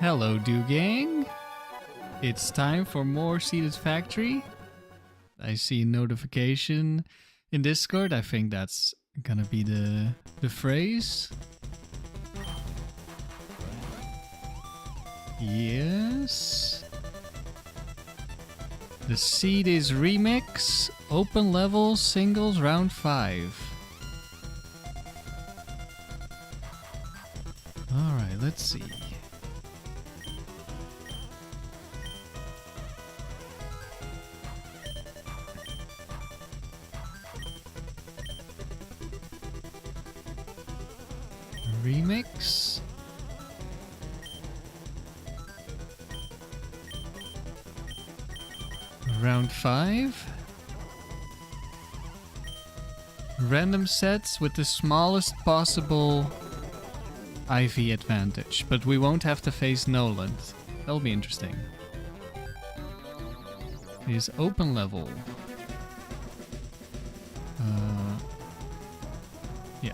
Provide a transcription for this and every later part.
Hello, Do Gang. It's time for more Seeded Factory. I see a notification in Discord. I think that's gonna be the phrase. Yes. The seed is remix, open level, singles, round 5. Alright, let's see. Remix. Round 5. Random sets with the smallest possible IV advantage, but we won't have to face Noland. That'll be interesting. It is open level. Yeah.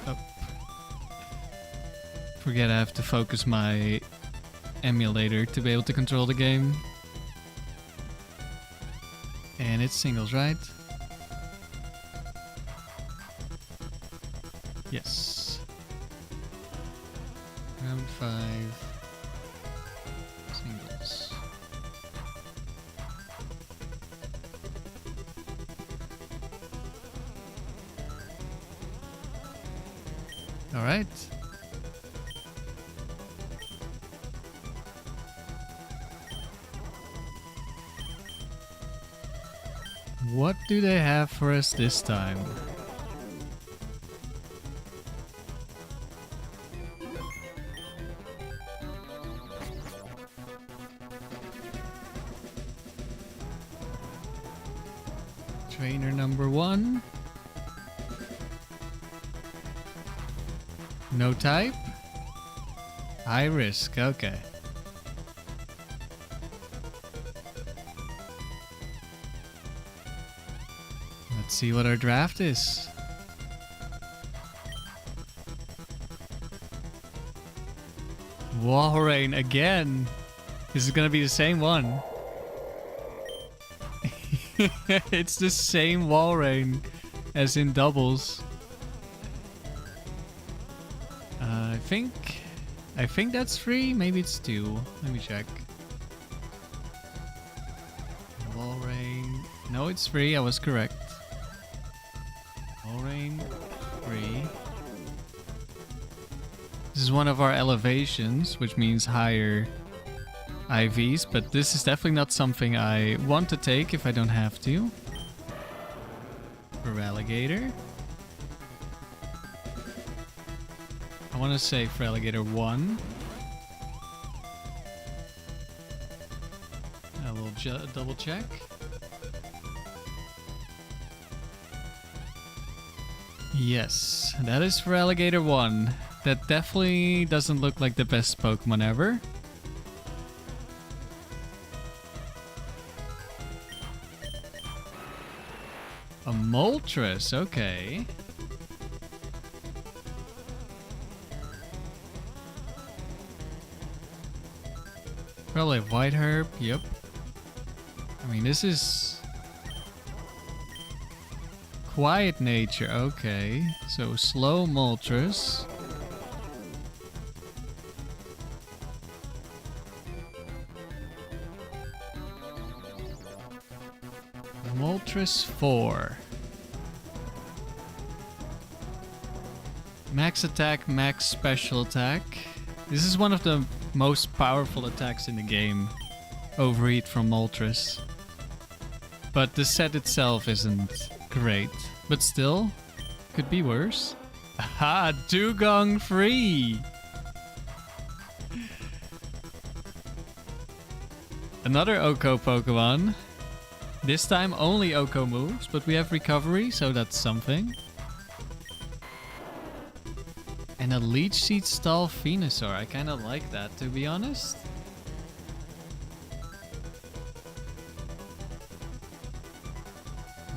Up. Forget I have to focus my emulator to be able to control the game. And it's singles, right? Yes. Round 5. Singles. All right. What do they have for us this time? Trainer number 1. No type? High risk, okay. Let's see what our draft is. Walrein again. This is gonna be the same one. It's the same Walrein as in doubles. I think that's free. Maybe it's 2. Let me check. Walrein. No, it's free. I was correct. Walrein free. This is one of our elevations, which means higher IVs, but this is definitely not something I want to take if I don't have to. For Alligator. I want to say for Alligator 1. I will double check. Yes, that is for Alligator 1. That definitely doesn't look like the best Pokemon ever. A Moltres, okay. Probably a White Herb, yep. I mean, this is... Quiet Nature, okay. So, slow Moltres. Moltres 4. Max attack, max special attack. This is one of the most powerful attacks in the game. Overheat from Moltres. But the set itself isn't great. But still, could be worse. Aha, Dugong free! Another Oko Pokemon. This time only Oko moves, but we have recovery, so that's something. And a Leech Seed Stall Venusaur. I kind of like that, to be honest.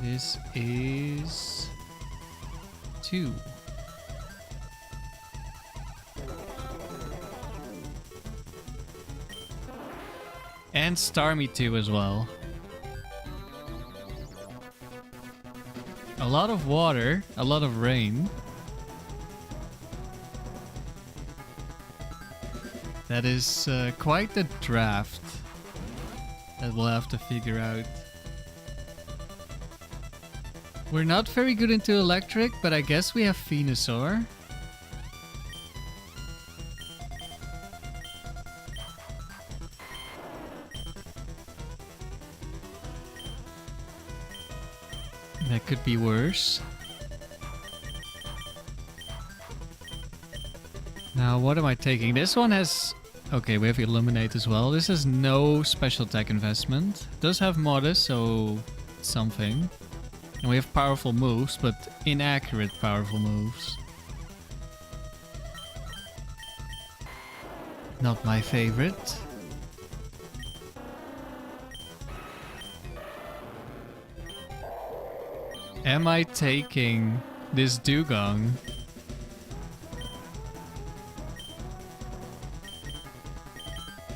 This is 2. And Starmie too as well. A lot of water, a lot of rain. That is quite the draft that we'll have to figure out. We're not very good into electric, but I guess we have Venusaur. That could be worse. Now, what am I taking? This one has... Okay, we have Illuminate as well. This has no special attack investment. It does have Modest, so something. And we have powerful moves, but inaccurate powerful moves. Not my favorite. Am I taking this Dugong?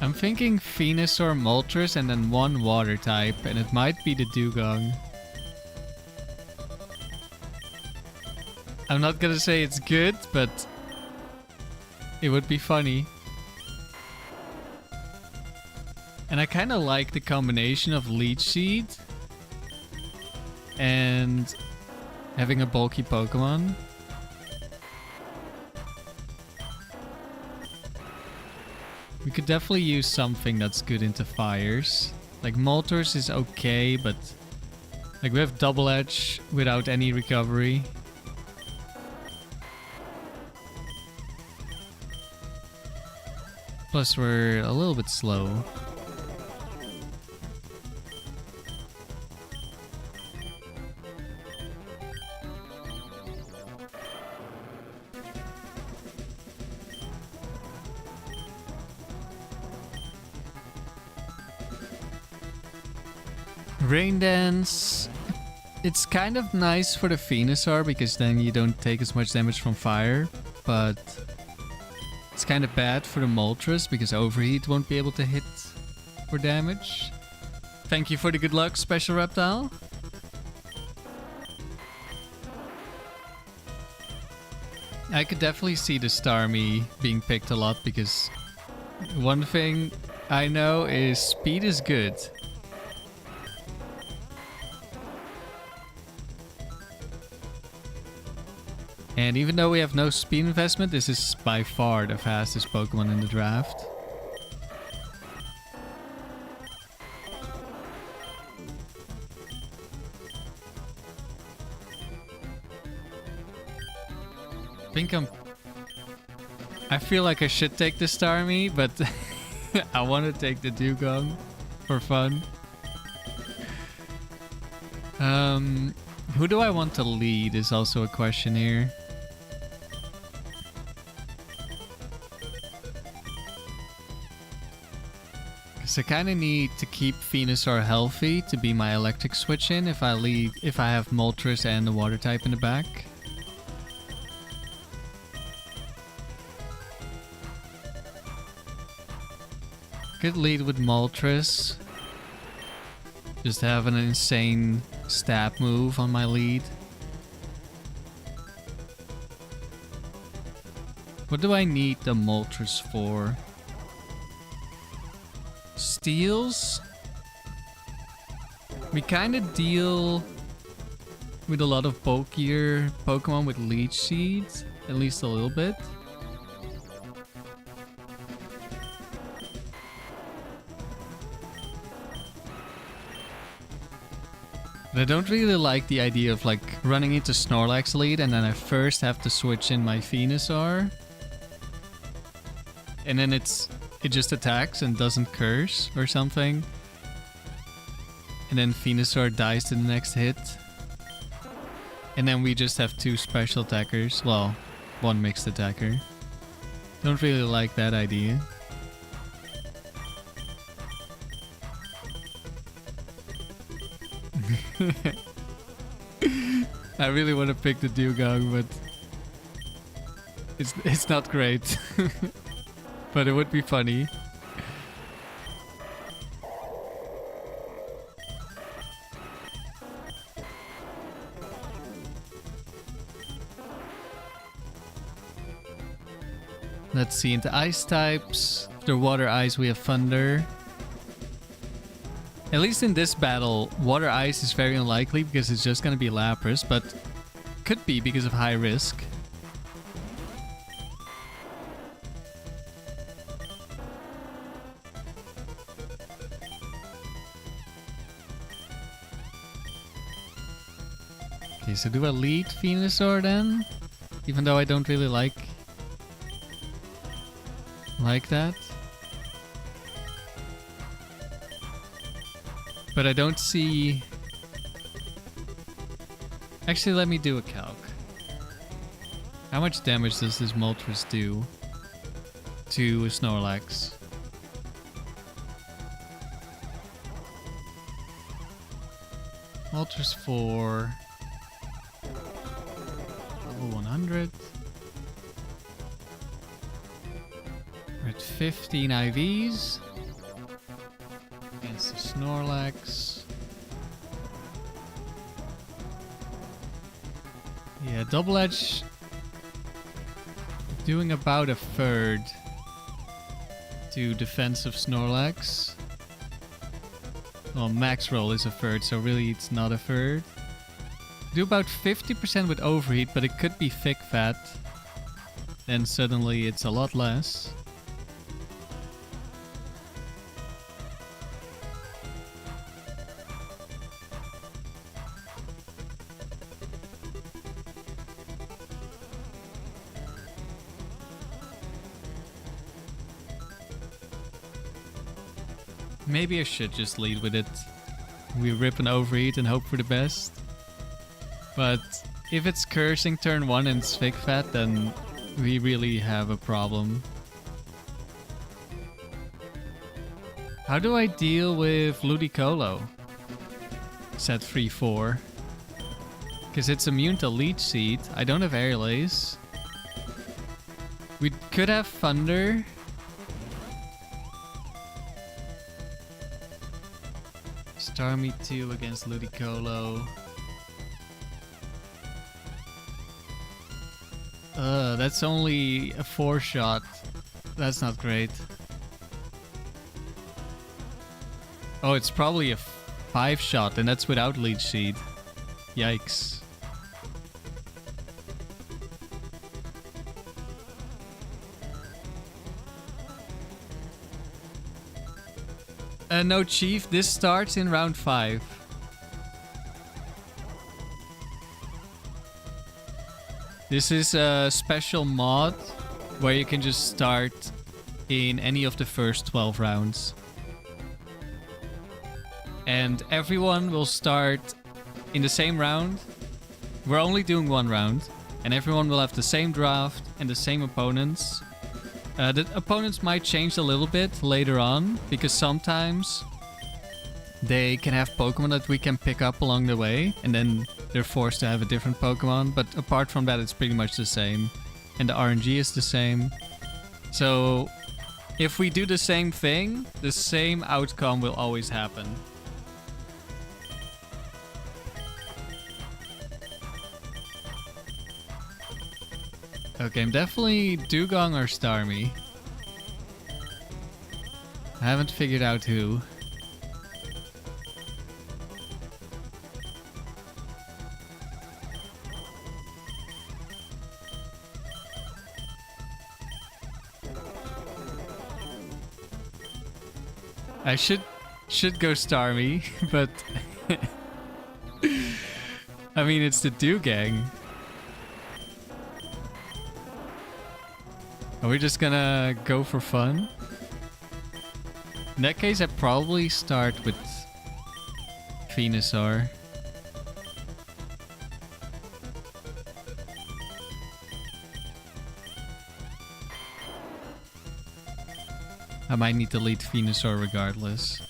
I'm thinking Venusaur, Moltres, and then one water type, and it might be the Dugong. I'm not gonna say it's good, but it would be funny. And I kind of like the combination of Leech Seed and having a bulky Pokemon. We could definitely use something that's good into fires. Like Moltres is okay, but like we have Double Edge without any recovery. Plus we're a little bit slow. Rain Dance. It's kind of nice for the Venusaur because then you don't take as much damage from fire, but it's kind of bad for the Moltres because Overheat won't be able to hit for damage. Thank you for the good luck, Special Reptile. I could definitely see the Starmie being picked a lot because one thing I know is speed is good. And even though we have no speed investment, this is by far the fastest Pokemon in the draft. I feel like I should take the Starmie, but I want to take the Dugong for fun. Who do I want to lead is also a question here. I kind of need to keep Venusaur healthy to be my electric switch in if I have Moltres and the water type in the back. Could lead with Moltres. Just have an insane stab move on my lead. What do I need the Moltres for? Steals? We kind of deal with a lot of bulkier Pokemon with Leech Seeds, at least a little bit. But I don't really like the idea of like running into Snorlax lead and then I first have to switch in my Venusaur. And then it just attacks and doesn't curse or something. And then Venusaur dies to the next hit. And then we just have two special attackers. Well, one mixed attacker. Don't really like that idea. I really want to pick the Dugong, but it's not great. But it would be funny. Let's see, into ice types. After water ice, we have thunder. At least in this battle, water ice is very unlikely because it's just going to be Lapras, but could be because of high risk. Okay, so do I lead Venusaur then? Even though I don't really like that. But I don't see... Actually, let me do a calc. How much damage does this Moltres do to Snorlax? Moltres 4... level 100. We're at 15 IVs. Against the Snorlax. Yeah, Double Edge doing about a third to defensive Snorlax. Well, max roll is a third, so really it's not a third. Do about 50% with overheat, but it could be thick fat. Then suddenly it's a lot less. Maybe I should just lead with it. We rip an overheat and hope for the best. But if it's cursing turn 1 and it's thick fat, then we really have a problem. How do I deal with Ludicolo? Set 3-4. Because it's immune to Leech Seed. I don't have Air Lace. We could have Thunder. Starmie 2 against Ludicolo. That's only a 4-shot. That's not great. Oh, it's probably a 5-shot, and that's without Leech Seed. Yikes. No, Chief. This starts in round 5. This is a special mod where you can just start in any of the first 12 rounds. And everyone will start in the same round. We're only doing one round. And everyone will have the same draft and the same opponents. The opponents might change a little bit later on, because sometimes they can have Pokemon that we can pick up along the way, and then they're forced to have a different Pokemon. But apart from that, it's pretty much the same. And the RNG is the same. So if we do the same thing, the same outcome will always happen. Okay, I'm definitely Dugong or Starmie. I haven't figured out who. I should go Starmie, but I mean, it's the Dugong. Are we just gonna go for fun? In that case, I'd probably start with Venusaur. I might need to lead Venusaur regardless.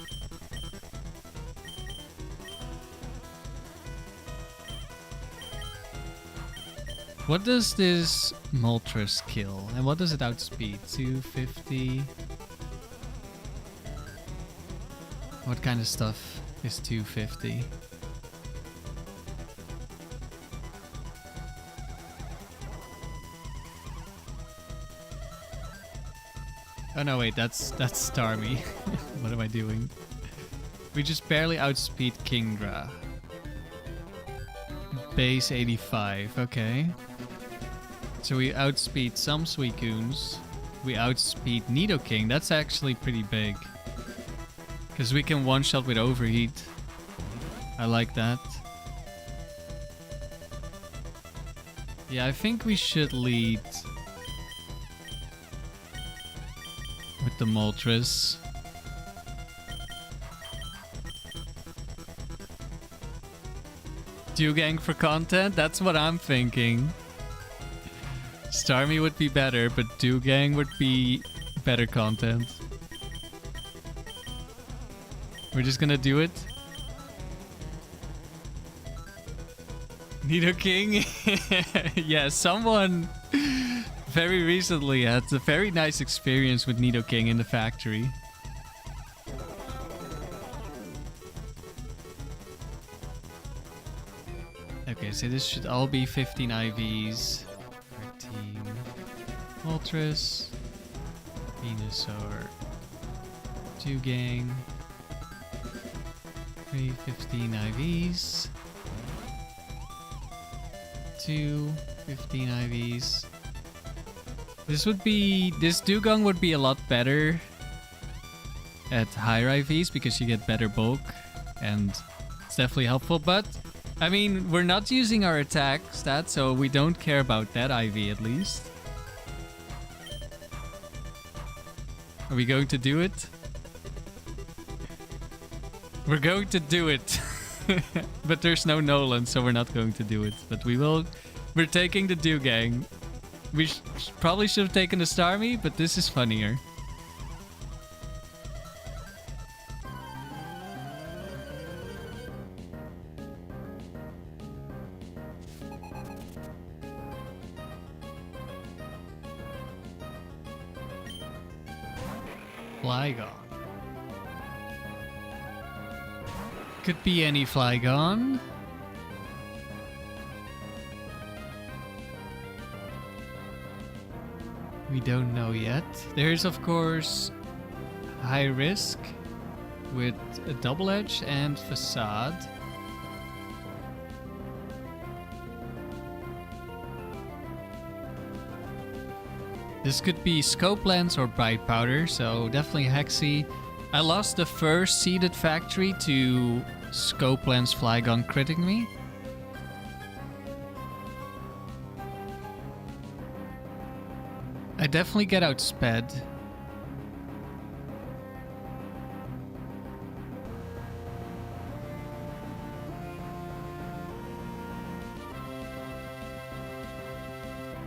What does this Moltres kill? And what does it outspeed? 250? What kind of stuff is 250? Oh no, wait, that's Starmie. What am I doing? We just barely outspeed Kingdra. Base 85, okay. So we outspeed some Suicunes. We outspeed Nidoking. That's actually pretty big. Because we can one-shot with Overheat. I like that. Yeah, I think we should lead with the Moltres. Dugang for content? That's what I'm thinking. Starmie would be better, but Dugang would be better content. We're just gonna do it. Nidoking? Yeah, someone very recently had a very nice experience with Nidoking in the factory. Okay, so this should all be 15 IVs. 13. Moltres. Venusaur. Dugang. 15 IVs. 15 IVs. This Dugong would be a lot better at higher IVs because you get better bulk and it's definitely helpful, but I mean, we're not using our attack stat, so we don't care about that IV at least. Are we going to do it? We're going to do it. But there's no Nolan, so we're not going to do it. But we will. We're taking the Dugang. We probably should have taken the Starmie, but this is funnier. Flygon. Could be any Flygon. We don't know yet. There's of course High Risk with a Double Edge and Facade. This could be Scope Lens or Bright Powder, so definitely Hexy. I lost the first seeded factory to Scope Lens Flygon critting me. I definitely get outsped.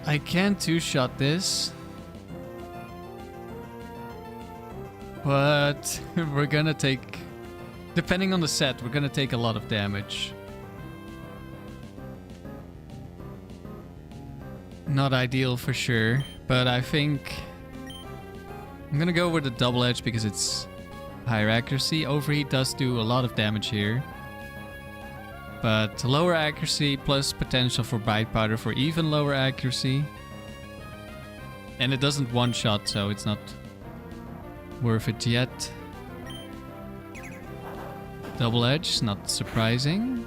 I can two-shot this. But we're gonna take, depending on the set, we're gonna take a lot of damage. Not ideal for sure, but I think I'm gonna go with the Double Edge because it's higher accuracy. Overheat does do a lot of damage here. But lower accuracy plus potential for Bite Powder for even lower accuracy. And it doesn't one-shot, so it's not worth it yet. Double Edge, not surprising.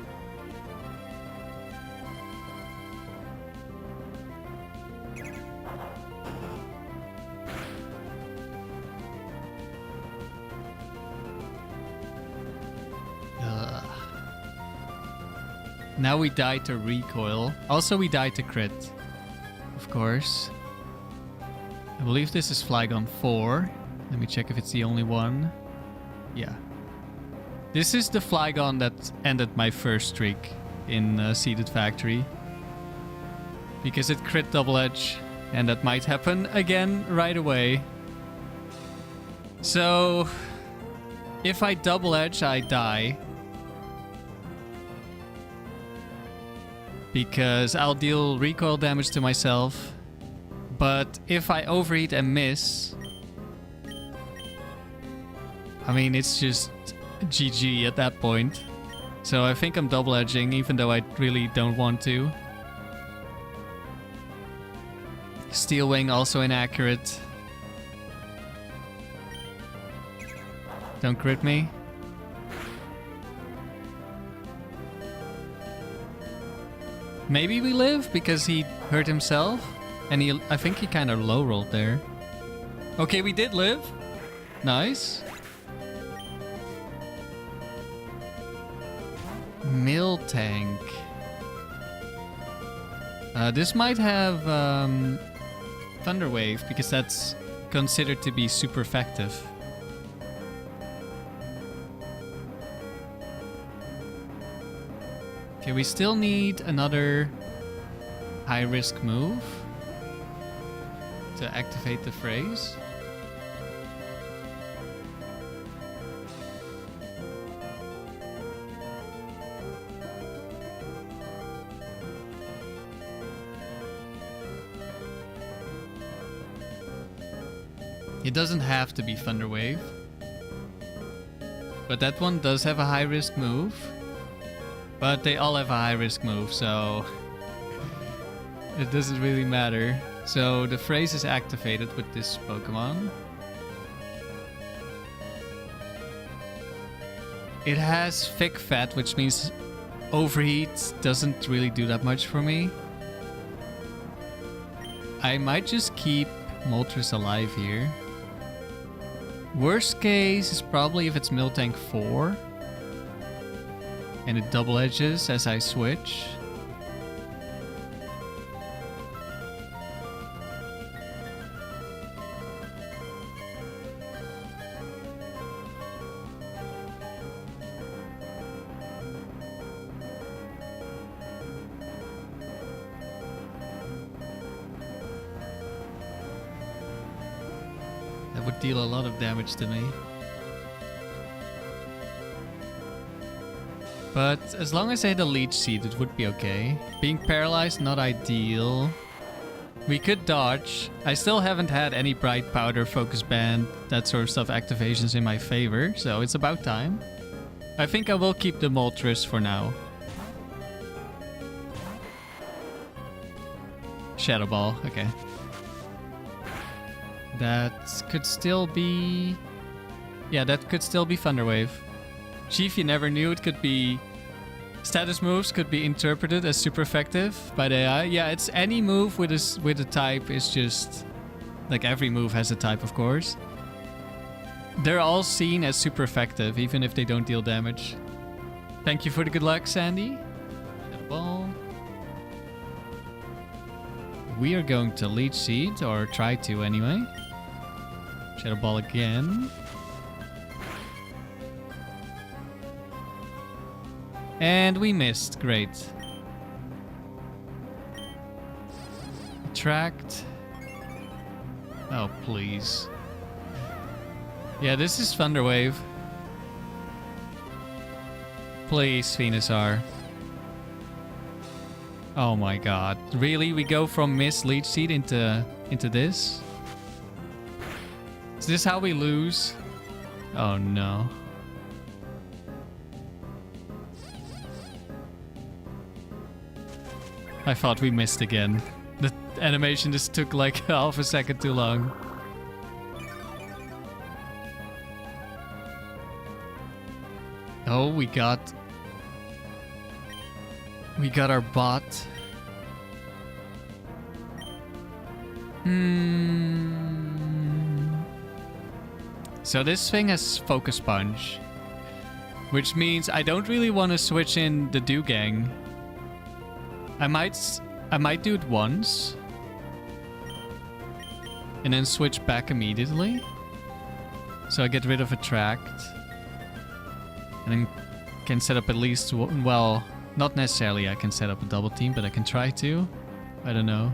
Now we die to recoil. Also we die to crit, of course. I believe this is Flygon 4. Let me check if it's the only one. Yeah. This is the Flygon that ended my first streak in Seeded Factory. Because it crit Double Edge, and that might happen again right away. So, if I Double Edge, I die. Because I'll deal recoil damage to myself. But if I overheat and miss, I mean, it's just GG at that point. So I think I'm double edging, even though I really don't want to. Steel Wing also inaccurate. Don't crit me. Maybe we live because he hurt himself. And I think he kind of low rolled there. Okay, we did live. Nice. Mill tank. This might have Thunder Wave because that's considered to be super effective. Okay, we still need another high risk move to activate the phrase. It doesn't have to be Thunder Wave. But that one does have a high risk move. But they all have a high risk move, so it doesn't really matter. So the phrase is activated with this Pokemon. It has thick fat, which means overheat doesn't really do that much for me. I might just keep Moltres alive here. Worst case is probably if it's Miltank 4 and it double edges as I switch. That would deal a lot of damage to me. But as long as I had a Leech Seed, it would be okay. Being paralyzed, not ideal. We could dodge. I still haven't had any Bright Powder, Focus Band, that sort of stuff activations in my favor, so it's about time. I think I will keep the Moltres for now. Shadow Ball, okay. That could still be... Yeah, that could still be Thunder Wave. Chief, you never knew it could be... Status moves could be interpreted as super effective by the AI. Yeah, it's any move with a type is just... Like every move has a type, of course. They're all seen as super effective, even if they don't deal damage. Thank you for the good luck, Sandy. Shadow Ball. We are going to Leech Seed, or try to anyway. Shadow Ball again. And we missed. Great. Attract. Oh, please. Yeah, this is Thunder Wave. Please, Venusaur. Oh my god. Really? We go from Miss Leech Seed into this? Is this how we lose? Oh no. I thought we missed again. The animation just took like half a second too long. Oh, we got our bot. So this thing has Focus Punch, which means I don't really want to switch in the Dewgang. I might do it once and then switch back immediately. So I get rid of Attract and then can set up at least well, not necessarily I can set up a double team, but I can try to. I don't know.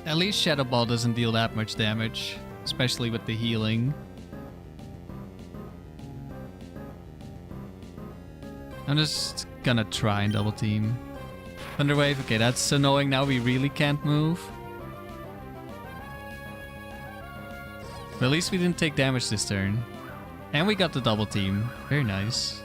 At least Shadow Ball doesn't deal that much damage, especially with the healing. I'm just gonna try and double team. Thunder Wave, okay, that's annoying. Now we really can't move. But at least we didn't take damage this turn. And we got the double team. Very nice.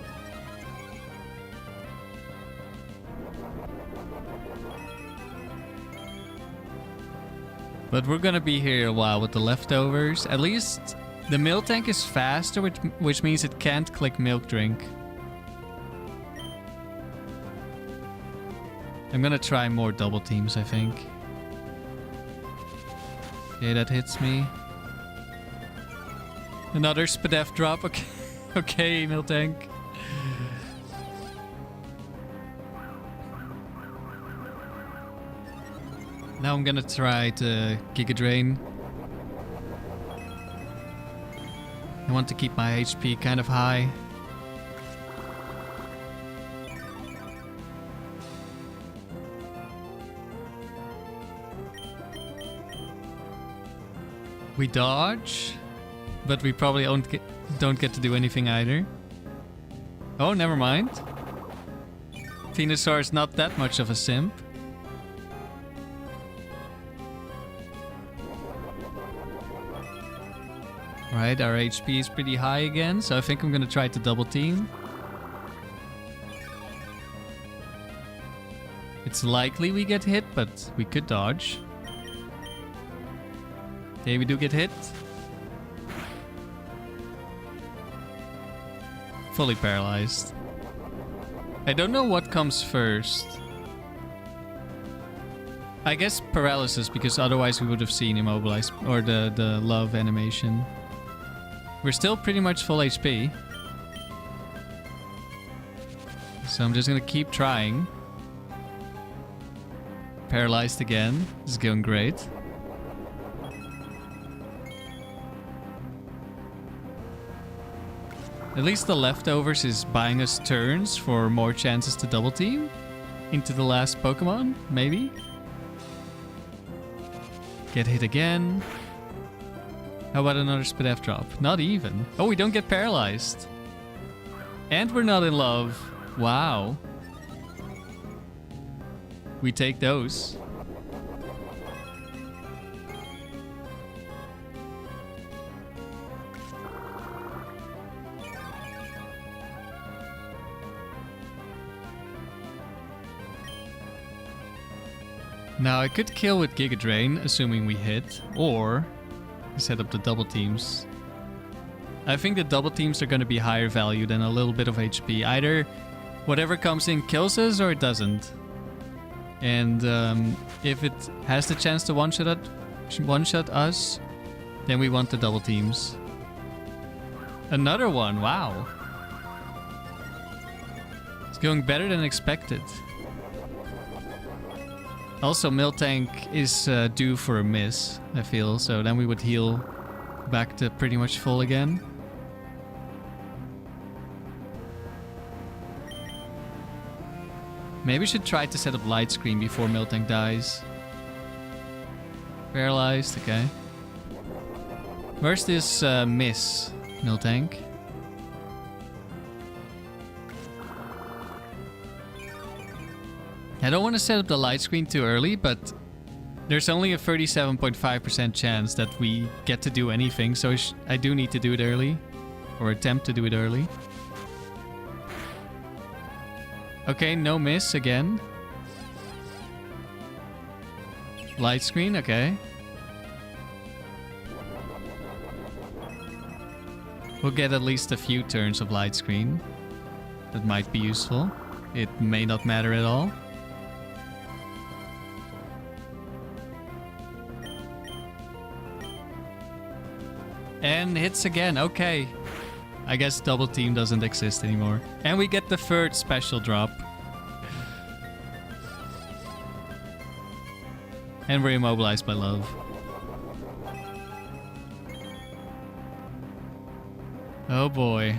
But we're gonna be here a while with the leftovers. At least the milk tank is faster, which means it can't click milk drink. I'm gonna try more double teams, I think. Okay, that hits me. Another spadef drop. Okay, okay, milk tank. Now I'm gonna try to Giga Drain. I want to keep my HP kind of high. We dodge, but we probably don't get to do anything either. Oh, never mind. Venusaur is not that much of a simp. Right, our HP is pretty high again, so I think I'm gonna try to double team. It's likely we get hit, but we could dodge. Okay, we do get hit. Fully paralyzed. I don't know what comes first. I guess paralysis, because otherwise we would have seen immobilized, or the love animation. We're still pretty much full HP. So I'm just gonna keep trying. Paralyzed again. This is going great. At least the leftovers is buying us turns for more chances to double team into the last Pokemon, maybe? Get hit again. How about another Spadef drop? Not even. Oh, we don't get paralyzed. And we're not in love. Wow. We take those. Now I could kill with Giga Drain, assuming we hit, or set up the double teams. I think the double teams are going to be higher value than a little bit of HP. Either whatever comes in kills us or it doesn't. And if it has the chance to one-shot us, then we want the double teams. Another one, wow. It's going better than expected. Also, Miltank is due for a miss, I feel, so then we would heal back to pretty much full again. Maybe we should try to set up light screen before Miltank dies. Paralyzed, okay. Where's this miss, Miltank? I don't want to set up the light screen too early, but there's only a 37.5% chance that we get to do anything, so I do need to do it early. Or attempt to do it early. Okay, no miss again. Light screen, okay. We'll get at least a few turns of light screen. That might be useful. It may not matter at all. And hits again, okay. I guess double team doesn't exist anymore. And we get the third special drop. And we're immobilized by love. Oh boy.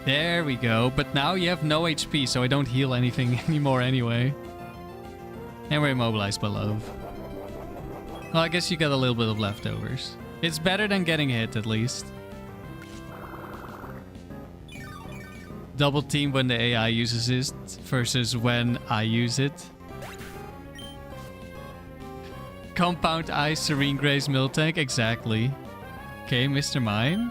There we go. But now you have no HP, so I don't heal anything anymore anyway. And we're immobilized by love. Well, I guess you got a little bit of leftovers. It's better than getting hit, at least. Double team when the AI uses it versus when I use it. Compound Ice, Serene Grace, Miltank. Exactly. Okay, Mr. Mime.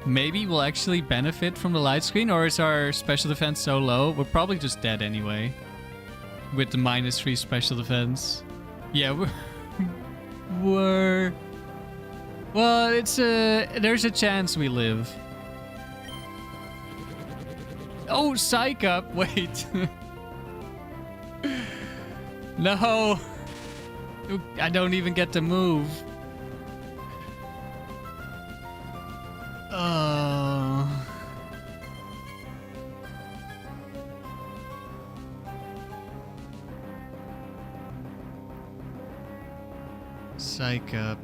Maybe we'll actually benefit from the light screen, or is our special defense so low? We're probably just dead anyway. With the -3 special defense. Yeah, we're... Well, it's there's a chance we live. Oh, psych up. Wait. No. I don't even get to move. Oh. Psych up.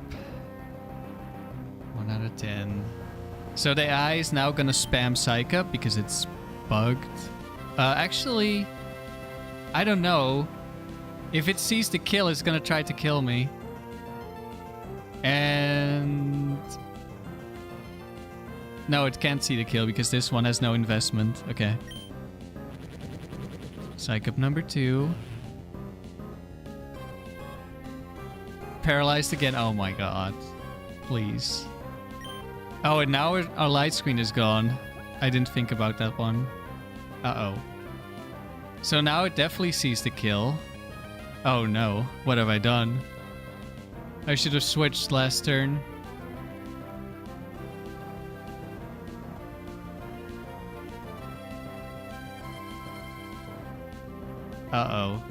1 out of 10. So the AI is now gonna spam Psych up because it's bugged. Actually, I don't know. If it sees the kill, it's gonna try to kill me. And... No, it can't see the kill because this one has no investment. Okay. Psych up number 2. Paralyzed again. Oh my god. Please. Oh, and now our light screen is gone. I didn't think about that one. Uh-oh. So now it definitely sees the kill. Oh no. What have I done? I should have switched last turn. Uh-oh.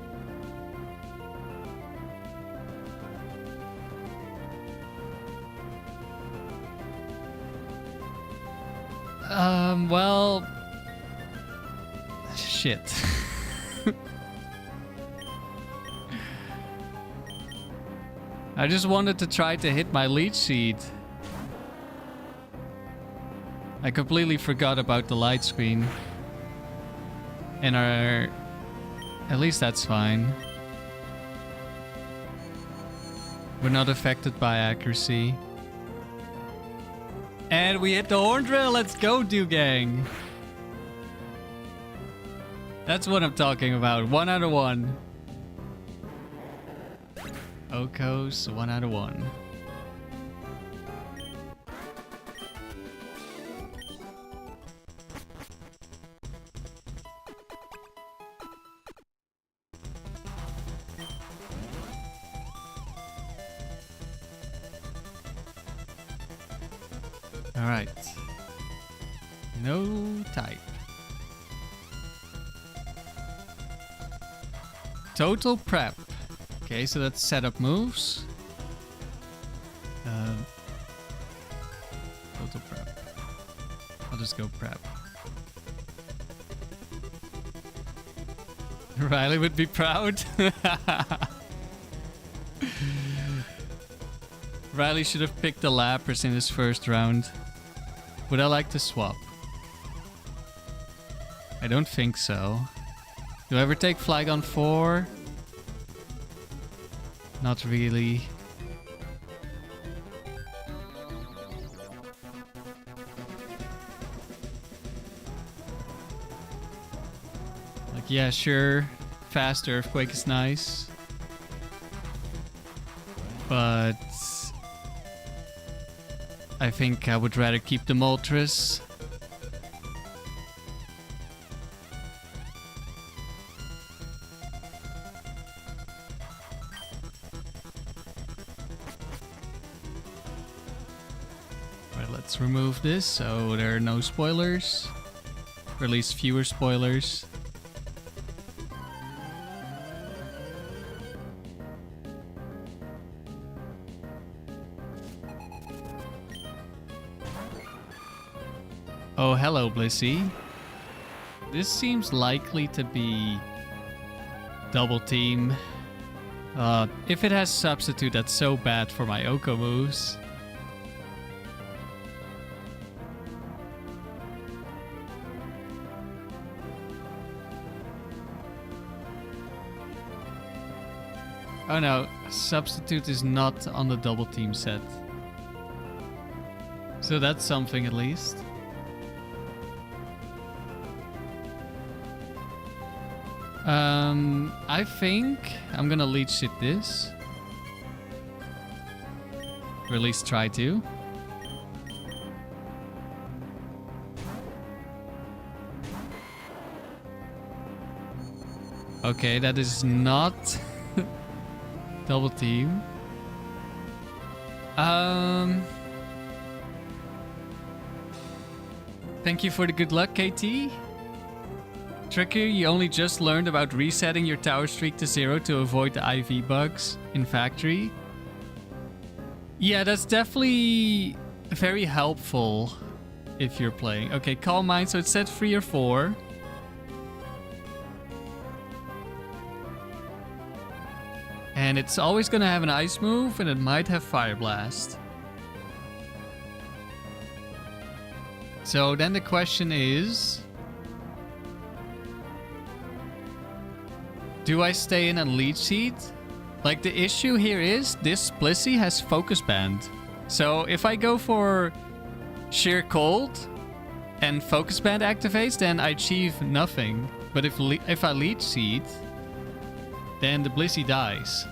Well... Shit. I just wanted to try to hit my leech seed. I completely forgot about the light screen. And our... At least that's fine. We're not affected by accuracy. And we hit the horn drill. Let's go, Gang. That's what I'm talking about. 1 out of 1. Okos, 1 out of 1. Alright. No type. Total prep. Okay, so that's setup moves. Total prep. I'll just go prep. Riley would be proud. Riley should have picked the Lapras in his first round. Would I like to swap? I don't think so. Do I ever take Flygon 4? Not really. Like, yeah, sure. Fast Earthquake is nice. But... I think I would rather keep the Moltres. Alright, let's remove this so there are no spoilers. Or at least fewer spoilers. Oh, hello, Blissey. This seems likely to be double team. If it has substitute, that's so bad for my Oko moves. Oh no, substitute is not on the double team set. So that's something at least. I think I'm gonna leech seed this. Or at least try to. Okay, that is not double team. Thank you for the good luck, KT. Tricker, you only just learned about resetting your tower streak to 0 to avoid the IV bugs in factory. Yeah, that's definitely very helpful if you're playing. Okay, Calm Mind, so it's set 3 or 4. And it's always gonna have an ice move, and it might have Fire Blast. So then the question is, do I stay in and leech seed? Like, the issue here is this Blissey has Focus Band. So if I go for Sheer Cold and Focus Band activates, then I achieve nothing. But if I leech seed, then the Blissey dies.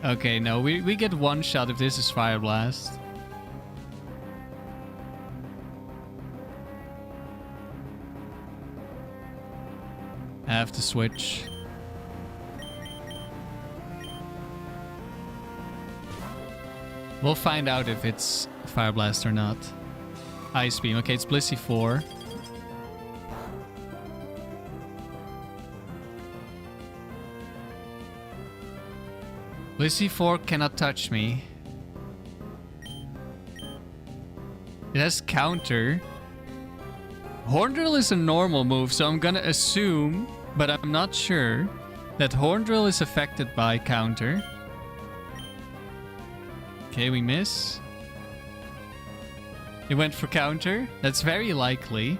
Okay, no, we get one shot if this is Fire Blast. I have to switch. We'll find out if it's Fire Blast or not. Ice Beam. Okay, it's Blissey 4. Blissey 4 cannot touch me. It has counter. Horn Drill is a normal move, so I'm gonna assume, but I'm not sure, that Horn Drill is affected by counter. Okay, we miss. It went for counter. That's very likely.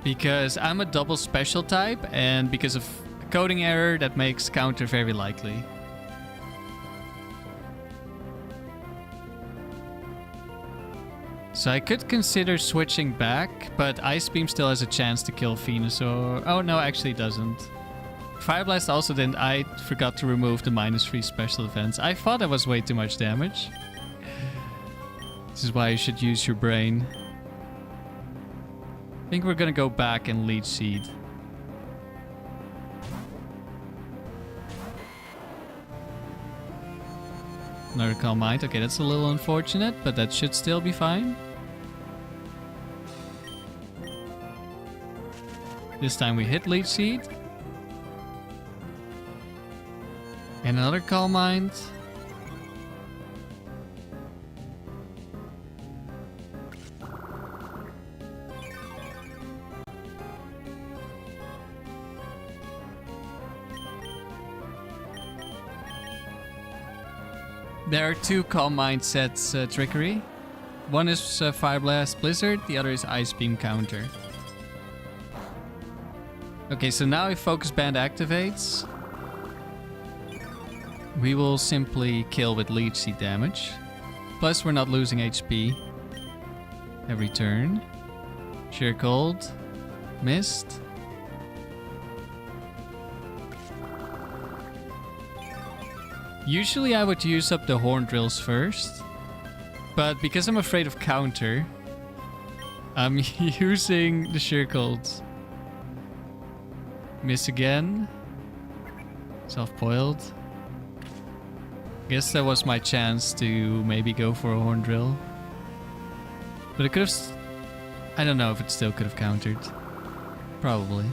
Because I'm a double special type, and because of coding error, that makes counter very likely. So I could consider switching back, but Ice Beam still has a chance to kill Venusaur. Oh no, actually it doesn't. Fire Blast also didn't. I forgot to remove the -3 special defense. I thought that was way too much damage. This is why you should use your brain. I think we're gonna go back and leech seed. Another Calm Mind. Okay, that's a little unfortunate, but that should still be fine. This time we hit Leech Seed. And another Calm Mind. There are two Calm Mind sets, Trickery. One is Fire Blast Blizzard, the other is Ice Beam Counter. Okay, so now if Focus Band activates, we will simply kill with Leech Seed damage. Plus we're not losing HP every turn. Sheer Cold. Missed. Usually I would use up the Horn Drills first, but because I'm afraid of counter, I'm using the Sheer Colds. Miss again. Soft-boiled. Guess that was my chance to maybe go for a Horn Drill. But it could have... I don't know if it still could have countered. Probably.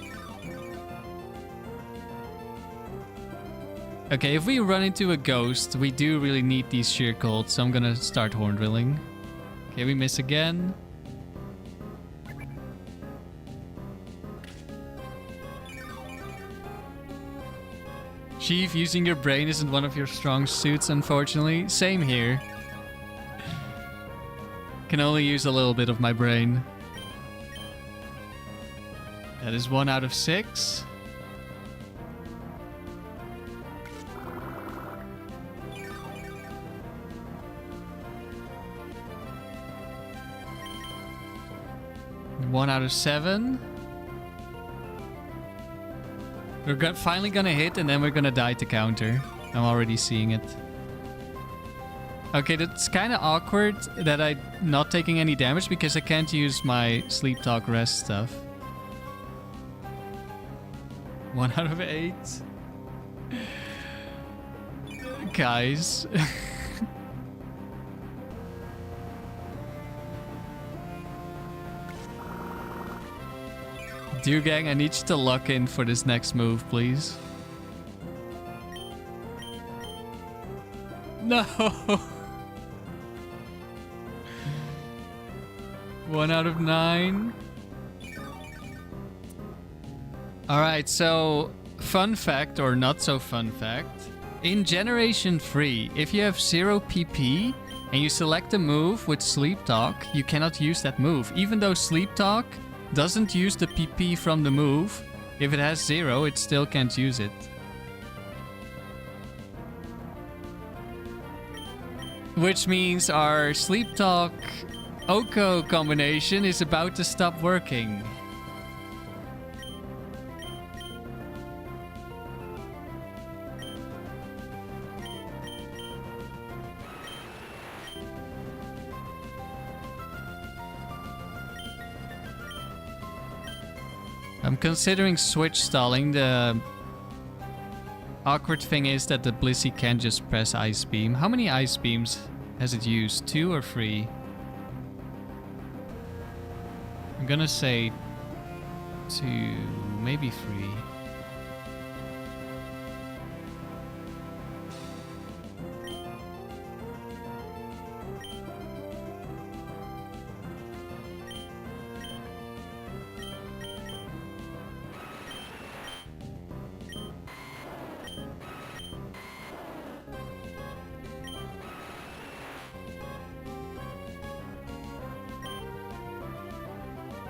Okay, if we run into a ghost, we do really need these Sheer Colds, so I'm gonna start Horn Drilling. Okay, we miss again. Chief, using your brain isn't one of your strong suits, unfortunately. Same here. Can only use a little bit of my brain. That is 1 out of 6. 1 out of 7. We're finally gonna hit and then we're gonna die to counter. I'm already seeing it. Okay, that's kind of awkward that I'm not taking any damage because I can't use my sleep talk rest stuff. 1 out of 8. Guys. Dear gang, I need you to lock in for this next move, please. No! 1 out of 9. Alright, so fun fact or not so fun fact. In Generation 3, if you have 0 PP and you select a move with Sleep Talk, you cannot use that move. Even though Sleep Talk doesn't use the PP from the move, if it has 0, it still can't use it. Which means our Sleep Talk Oko combination is about to stop working. I'm considering switch stalling. The awkward thing is that the Blissey can't just press Ice Beam. How many Ice Beams has it used? 2 or 3? I'm gonna say 2, maybe 3.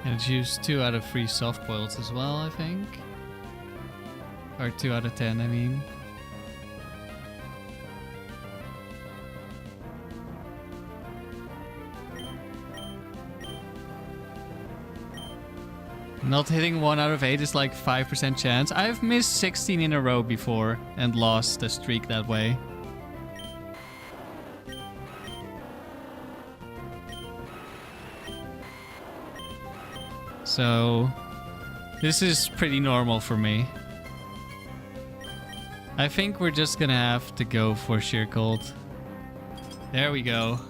And it's used 2 out of 3 soft boils as well, I think. Or 2 out of 10, I mean. Not hitting 1 out of 8 is like 5% chance. I've missed 16 in a row before and lost a streak that way. So, this is pretty normal for me. I think we're just gonna have to go for sheer cold. There we go.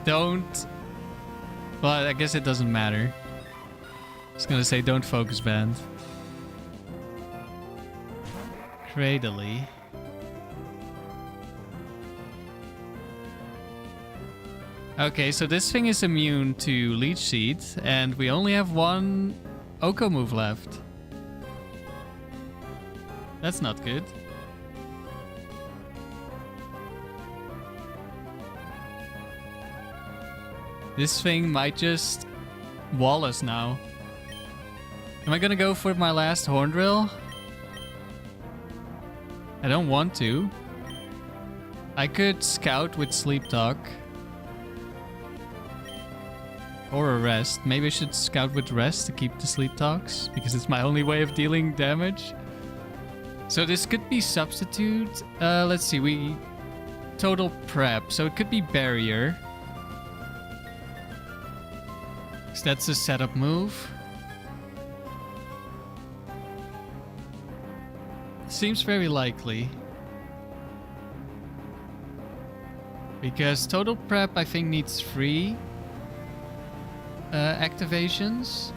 Don't... Well, I guess it doesn't matter. Just gonna say don't focus band. Cradily. Okay, so this thing is immune to Leech Seed, and we only have 1 Oko move left. That's not good. This thing might just wall us now. Am I gonna go for my last Horn Drill? I don't want to. I could scout with Sleep Talk. Or a rest. Maybe I should scout with rest to keep the sleep talks, because it's my only way of dealing damage. So this could be substitute. Let's see, we total prep. So it could be barrier. So that's a setup move. Seems very likely. Because total prep I think needs 3 activations.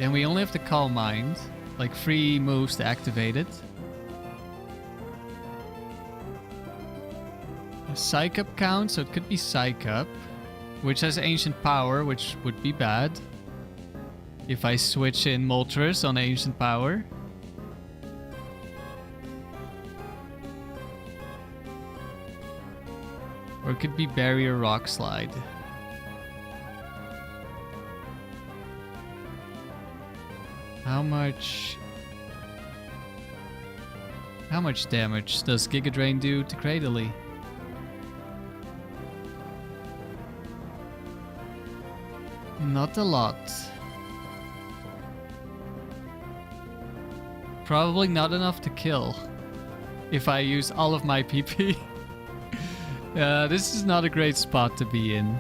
And we only have to Calm Mind. Like 3 moves to activate it. A Psych Up count, so it could be Psych Up. Which has Ancient Power, which would be bad. If I switch in Moltres on Ancient Power. Or it could be Barrier Rock Slide. How much? How much damage does Giga Drain do to Cradily? Not a lot. Probably not enough to kill. If I use all of my PP. This is not a great spot to be in.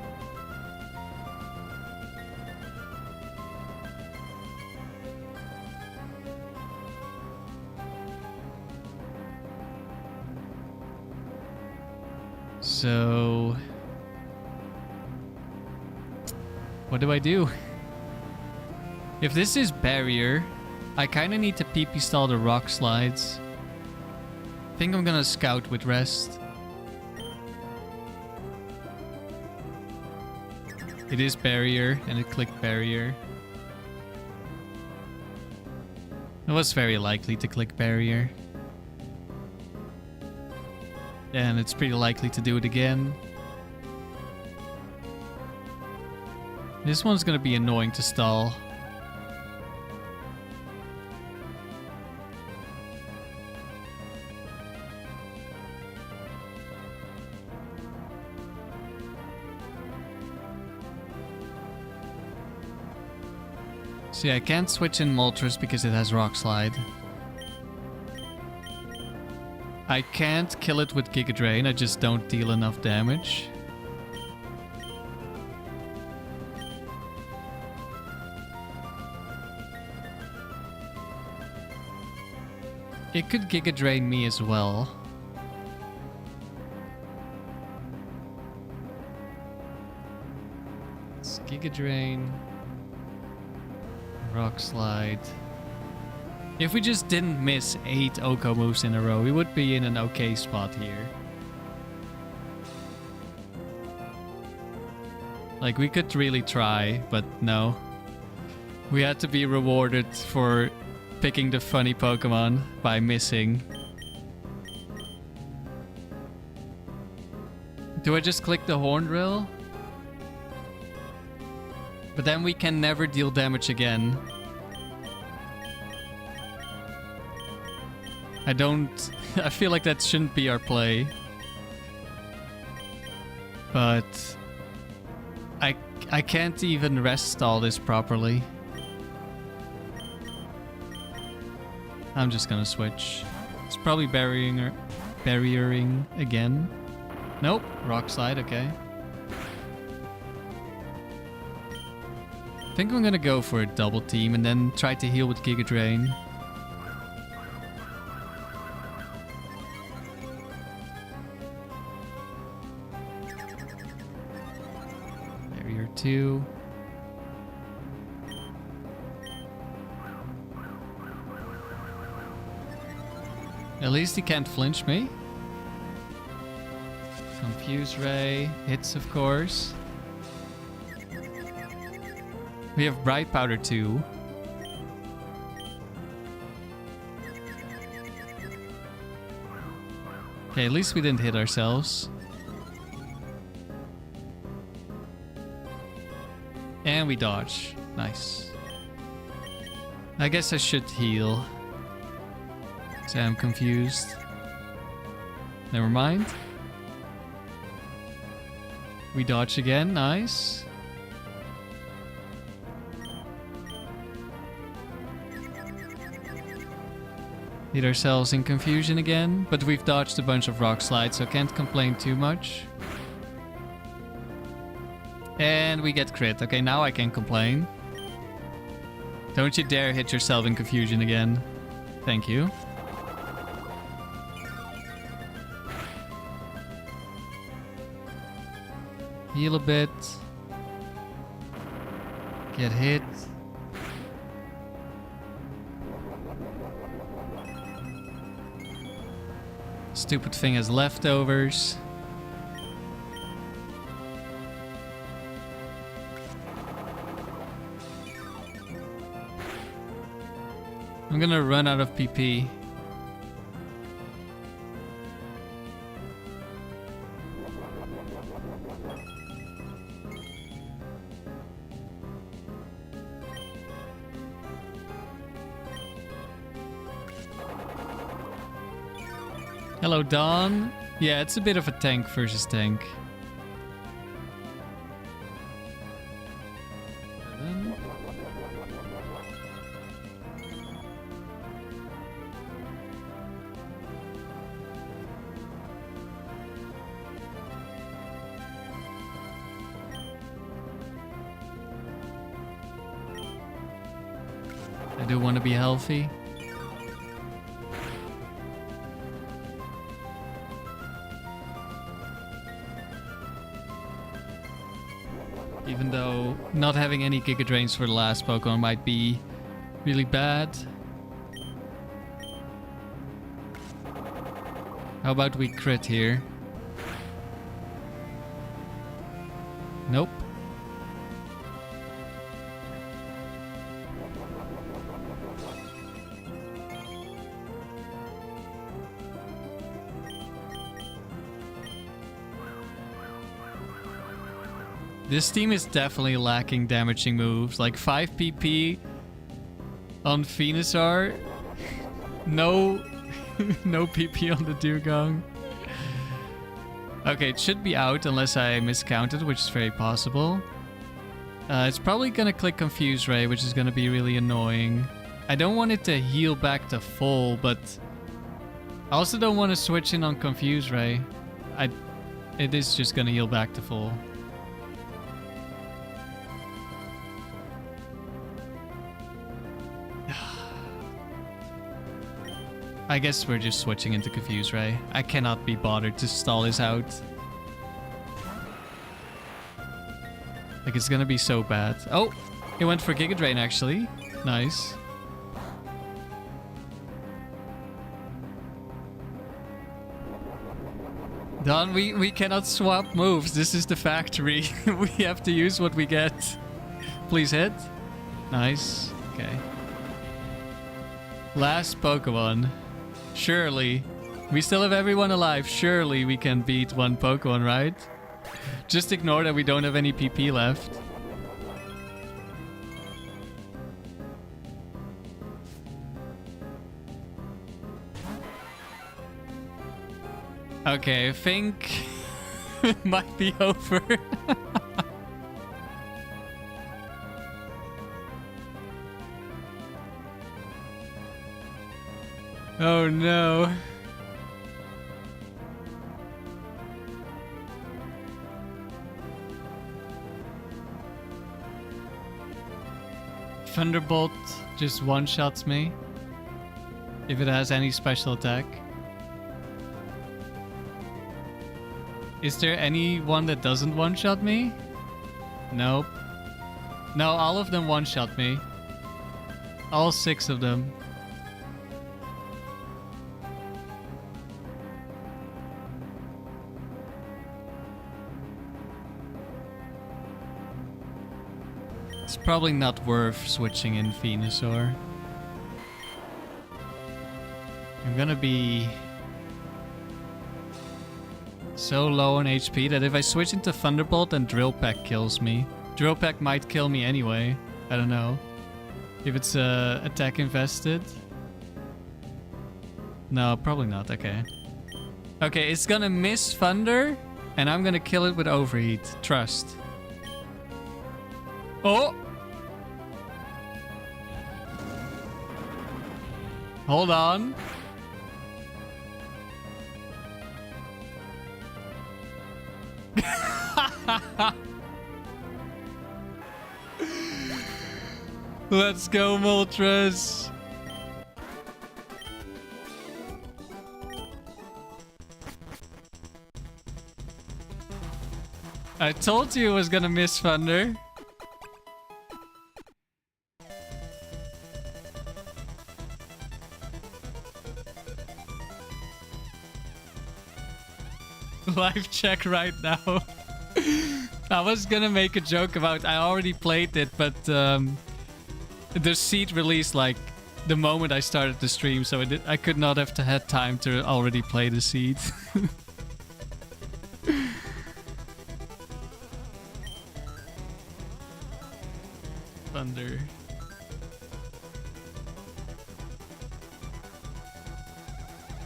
So... what do I do? If this is barrier, I kind of need to PP stall the rock slides. I think I'm gonna scout with rest. It is barrier, and it clicked barrier. It was very likely to click barrier. And it's pretty likely to do it again. This one's gonna be annoying to stall. See, I can't switch in Moltres because it has Rock Slide. I can't kill it with Giga Drain, I just don't deal enough damage. It could Giga Drain me as well. It's Giga Drain. Rock Slide. If we just didn't miss 8 Oko moves in a row, we would be in an okay spot here. Like, we could really try, but no. We had to be rewarded for picking the funny Pokemon by missing. Do I just click the Horn Drill? But then we can never deal damage again. I feel like that shouldn't be our play. But I can't even rest stall this properly. I'm just gonna switch. It's probably barriering again. Nope, Rock Slide, okay. I think I'm gonna go for a double team and then try to heal with Giga Drain. Barrier 2. At least he can't flinch me. Confuse Ray. Hits, of course. We have Bright Powder 2. Okay, at least we didn't hit ourselves. And we dodge. Nice. I guess I should heal. So I'm confused. Never mind. We dodge again. Nice. Hit ourselves in confusion again, but we've dodged a bunch of rock slides, so can't complain too much. And we get crit. Okay, now I can complain. Don't you dare hit yourself in confusion again. Thank you. Heal a bit. Get hit. Stupid thing has leftovers. I'm gonna run out of PP. Hello, Dawn. Yeah, it's a bit of a tank versus tank. I do want to be healthy. Even though not having any Giga Drains for the last Pokemon might be really bad. How about we crit here? Nope. This team is definitely lacking damaging moves. Like 5 PP on Venusaur. No, no PP on the Dugong. Okay, it should be out unless I miscounted, which is very possible. It's probably gonna click Confuse Ray, which is gonna be really annoying. I don't want it to heal back to full, but I also don't want to switch in on Confuse Ray. It is just gonna heal back to full. I guess we're just switching into Confuse Ray. I cannot be bothered to stall this out. Like, it's gonna be so bad. Oh! It went for Giga Drain, actually. Nice. Don, we cannot swap moves. This is the factory. We have to use what we get. Please hit. Nice. Okay. Last Pokemon. Surely. We still have everyone alive. Surely we can beat one Pokemon, right? Just ignore that we don't have any PP left. Okay, I think it might be over. Oh no. Thunderbolt just one-shots me. If it has any special attack. Is there anyone that doesn't one-shot me? Nope. No, all of them one-shot me. All 6 of them. It's probably not worth switching in Venusaur. I'm gonna be so low on HP that if I switch into Thunderbolt, then Drill Peck kills me. Drill Peck might kill me anyway. I don't know. If it's attack invested. No, probably not. Okay. Okay, it's gonna miss Thunder, and I'm gonna kill it with Overheat. Trust. Oh! Hold on. Let's go, Moltres. I told you it was gonna miss Thunder. Live check right now. I was gonna make a joke about I already played it, but the seed released like the moment I started the stream, so I could not have had time to already play the seed. Thunder.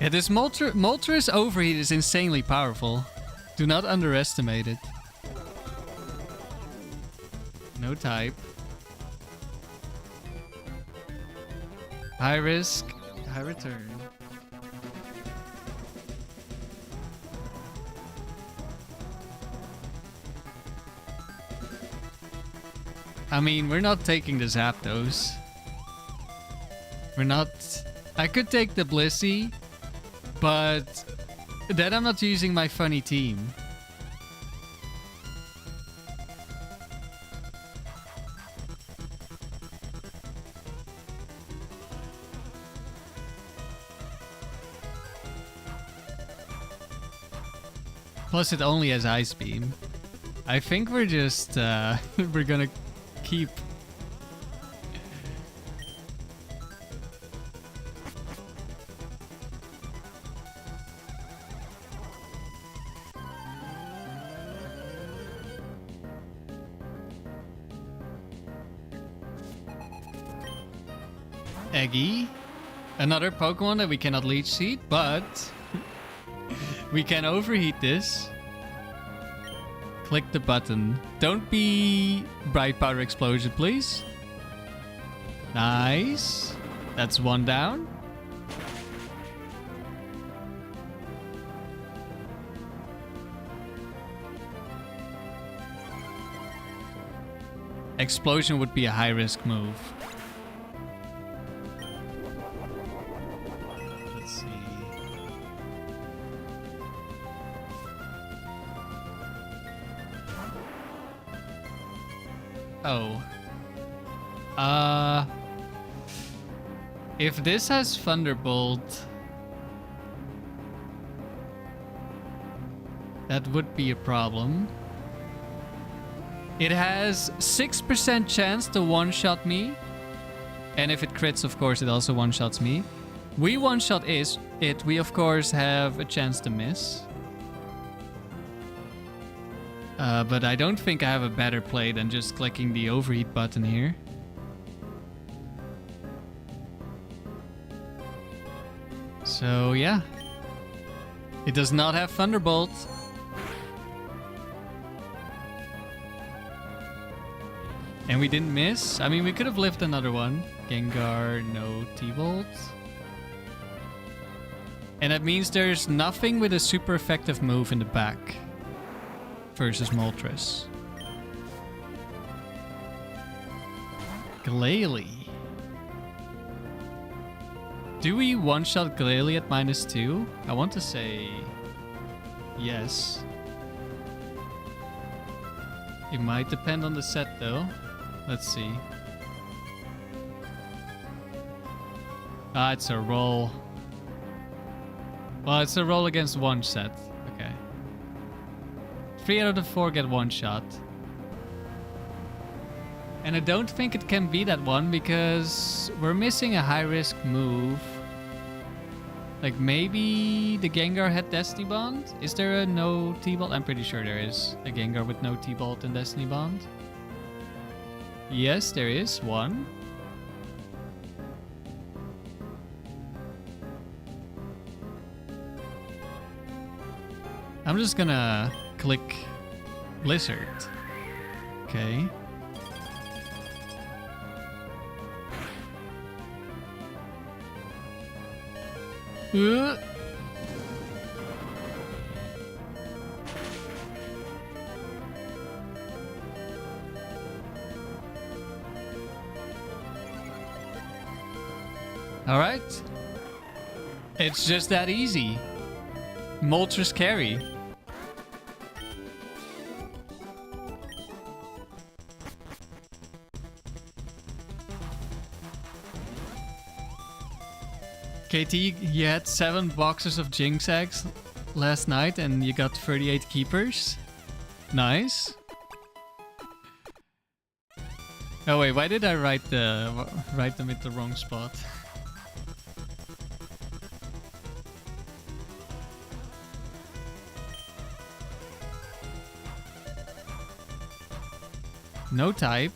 Yeah, this Moltres overheat is insanely powerful. Do not underestimate it. No type. High risk, high return. I mean, we're not taking the Zapdos. We're not... I could take the Blissey, but then I'm not using my funny team. Plus it only has Ice Beam. I think we're just, we're gonna keep... Eggy. Another Pokemon that we cannot Leech Seed, but... we can overheat this. Click the button. Don't be Bright Powder Explosion, please. Nice. That's one down. Explosion would be a high-risk move. Let's see. Oh. If this has Thunderbolt, that would be a problem. It has 6% chance to one-shot me. And if it crits, of course, it also one-shots me. We one-shot it. We, of course, have a chance to miss. But I don't think I have a better play than just clicking the overheat button here. So, yeah. It does not have Thunderbolt. And we didn't miss. I mean, we could have lived another one. Gengar, no T-Bolt. And that means there's nothing with a super effective move in the back versus Moltres. Glalie. Do we one-shot Glalie at -2? I want to say yes. It might depend on the set though. Let's see. Ah, it's a roll. Well, it's a roll against one set. Okay. 3 out of the 4 get one shot. And I don't think it can be that one because we're missing a high-risk move. Like maybe the Gengar had Destiny Bond? Is there a no T-Bolt? I'm pretty sure there is a Gengar with no T-Bolt and Destiny Bond. Yes, there is one. I'm just gonna click Blizzard. Okay. All right. It's just that easy. Moltres carry. KT, you had 7 boxes of Jinx eggs last night and you got 38 keepers. Nice. Oh wait, why did I write them at the wrong spot? No type.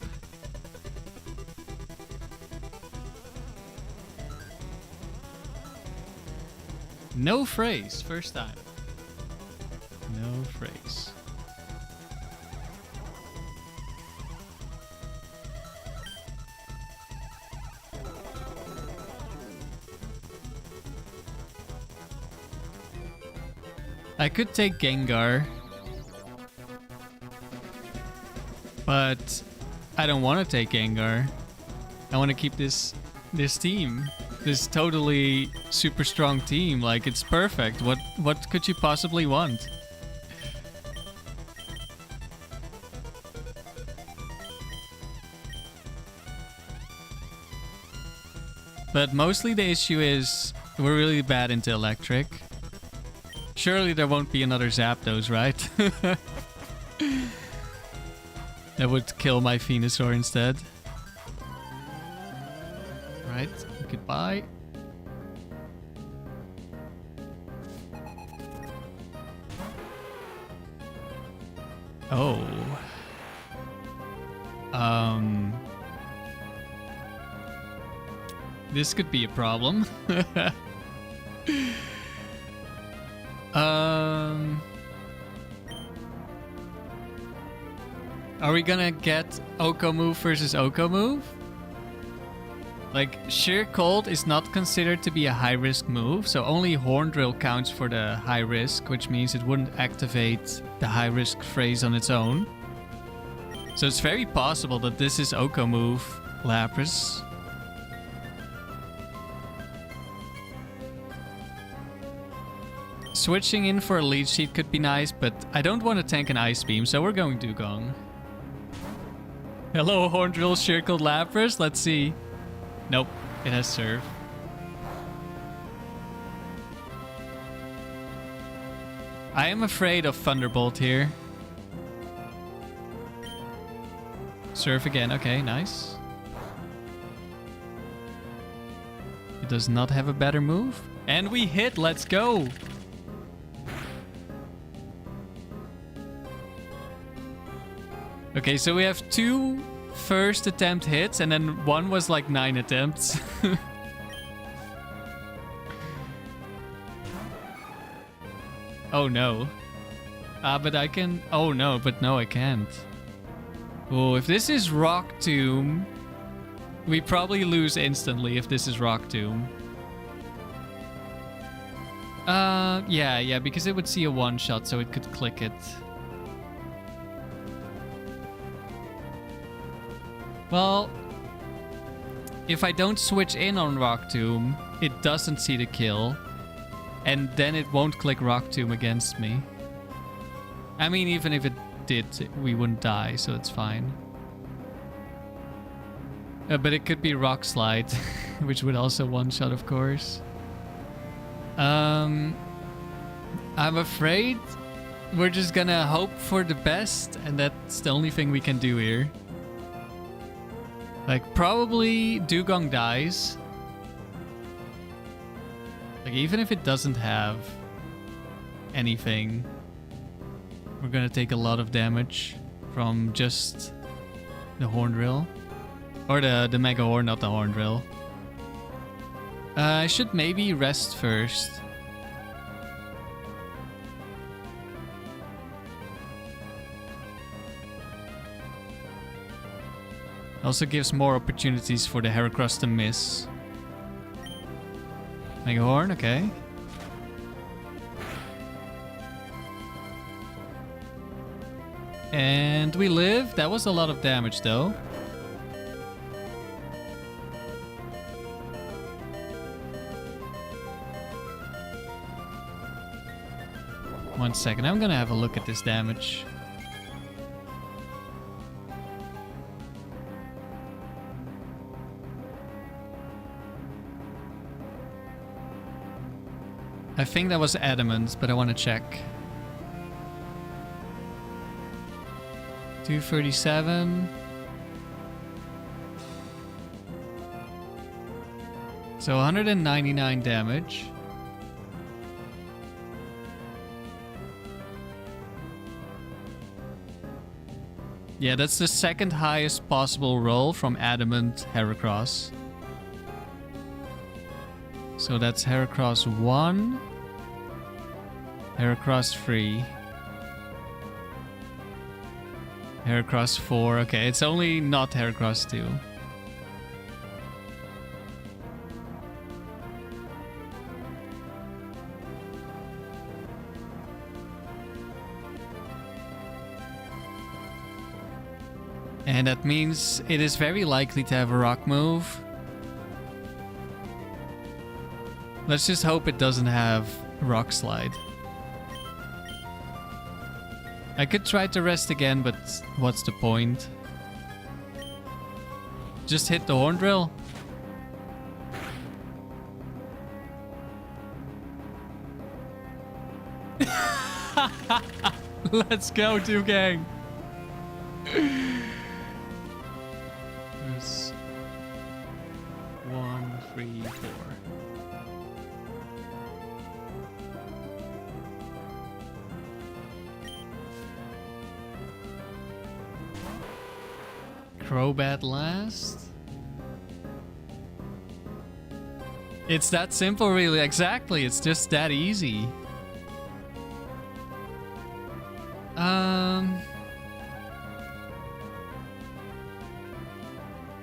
No phrase. First time. No phrase. I could take Gengar, but I don't want to take Gengar. I want to keep this team, this totally super strong team. Like, it's perfect. What could you possibly want? But mostly the issue is we're really bad into electric. Surely there won't be another Zapdos, right? That would kill my Venusaur instead. Right, goodbye. Oh. This could be a problem. Are we gonna get Oko move versus Oko move? Like, Sheer Cold is not considered to be a high-risk move, so only Horn Drill counts for the high risk, which means it wouldn't activate the high-risk phrase on its own. So it's very possible that this is Oko move, Lapras. Switching in for a Leech Seed could be nice, but I don't want to tank an Ice Beam, so we're going Dugong. Hello, Horn Drill, Sheer Cold, Lapras. Let's see. Nope, it has Surf. I am afraid of Thunderbolt here. Surf again, okay, nice. It does not have a better move. And we hit, let's go! Okay, so we have 2 first attempt hits, and then one was like 9 attempts. Oh no. But I can... Oh no, but no, I can't. Oh, if this is Rock Tomb, we probably lose instantly if this is Rock Tomb. Yeah, because it would see a one-shot, so it could click it. Well, if I don't switch in on Rock Tomb, it doesn't see the kill. And then it won't click Rock Tomb against me. I mean, even if it did, we wouldn't die, so it's fine. But it could be Rock Slide, which would also one-shot, of course. I'm afraid we're just gonna hope for the best, and that's the only thing we can do here. Like, probably Dugong dies. Like, even if it doesn't have anything, we're gonna take a lot of damage from just the Horn Drill. Or the Mega Horn, not the Horn Drill. I should maybe rest first. Also gives more opportunities for the Heracross to miss. Mega Horn, okay. And we live. That was a lot of damage though. One second, I'm gonna have a look at this damage. I think that was Adamant, but I want to check. 237. So 199 damage. Yeah, that's the second highest possible roll from Adamant Heracross. So that's Heracross 1. Heracross 3. Heracross 4. Okay, it's only not Heracross 2. And that means it is very likely to have a rock move. Let's just hope it doesn't have Rock Slide. I could try to rest again, but what's the point? Just hit the Horn Drill. Let's go, Dugang. There's 1, 3, 4. Crobat last. It's that simple, really. Exactly. It's just that easy.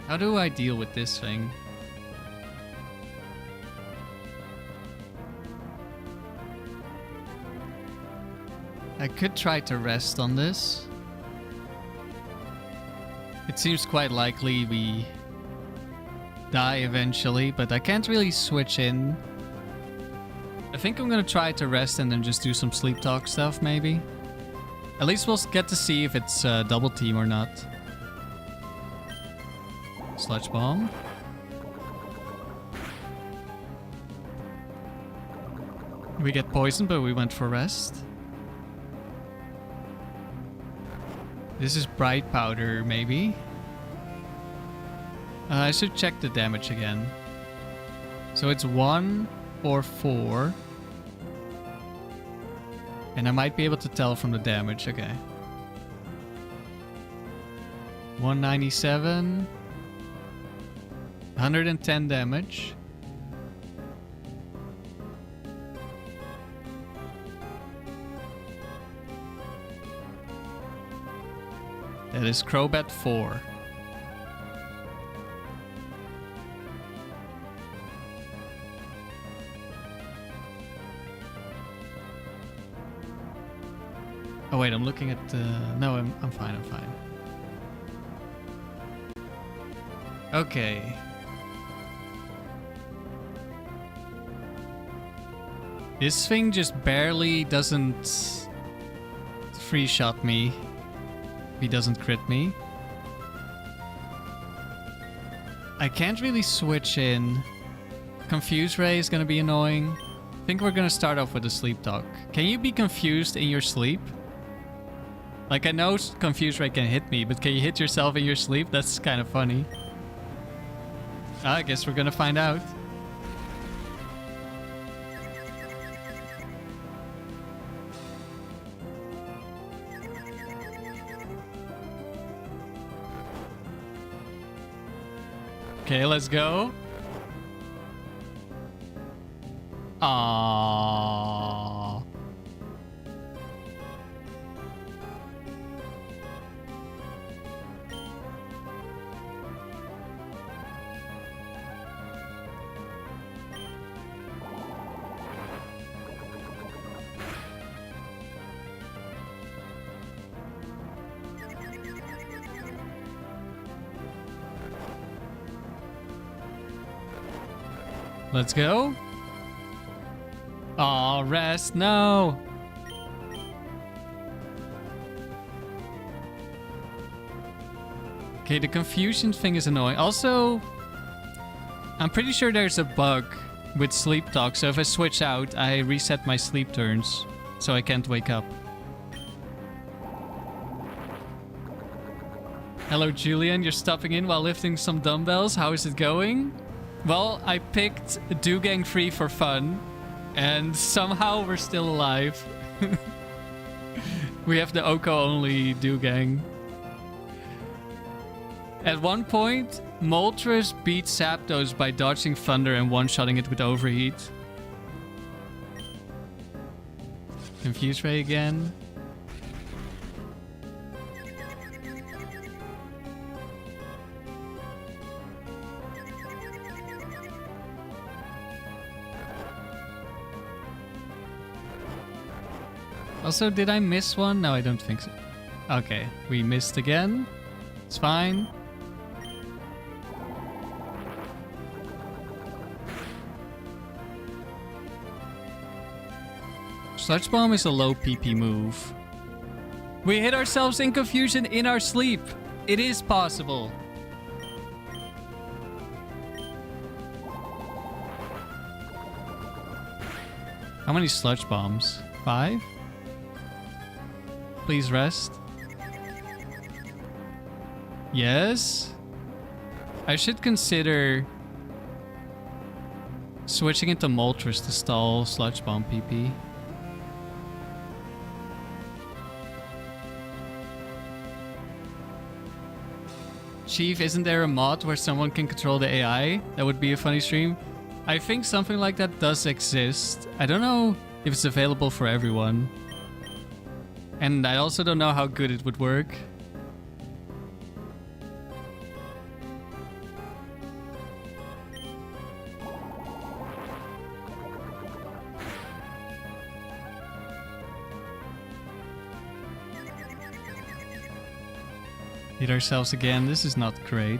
How do I deal with this thing? I could try to rest on this. It seems quite likely we die eventually, but I can't really switch in. I think I'm gonna try to rest and then just do some sleep talk stuff, maybe. At least we'll get to see if it's double team or not. Sludge Bomb. We get poisoned, but we went for rest. This is Bright Powder, maybe. I should check the damage again. So it's 1 or 4. And I might be able to tell from the damage. Okay. 197. 110 damage. That is Crobat 4. Oh wait, I'm looking at no, I'm fine, I'm fine. Okay. This thing just barely doesn't free shot me. He doesn't crit me. I can't really switch in. Confuse Ray is gonna be annoying. I think we're gonna start off with a sleep talk. Can you be confused in your sleep? Like, I know Confuse Ray can hit me, but can you hit yourself in your sleep? That's kind of funny. I guess we're gonna find out. Okay, let's go. Aww. Let's go. Aw, rest. No. Okay, the confusion thing is annoying. Also, I'm pretty sure there's a bug with sleep talk. So if I switch out, I reset my sleep turns. So I can't wake up. Hello, Julian. You're stopping in while lifting some dumbbells. How is it going? Well, I picked Dugang 3 for fun, and somehow we're still alive. We have the Oko only Dugang. At one point, Moltres beat Zapdos by dodging Thunder and one-shotting it with Overheat. Confuse Ray again. Also, did I miss one? No, I don't think so. Okay, we missed again. It's fine. Sludge Bomb is a low PP move. We hit ourselves in confusion in our sleep. It is possible. How many Sludge Bombs? 5? Please rest. Yes. I should consider switching into Moltres to stall Sludge Bomb PP. Chief, isn't there a mod where someone can control the AI? That would be a funny stream. I think something like that does exist. I don't know if it's available for everyone. And I also don't know how good it would work. Hit ourselves again. This is not great.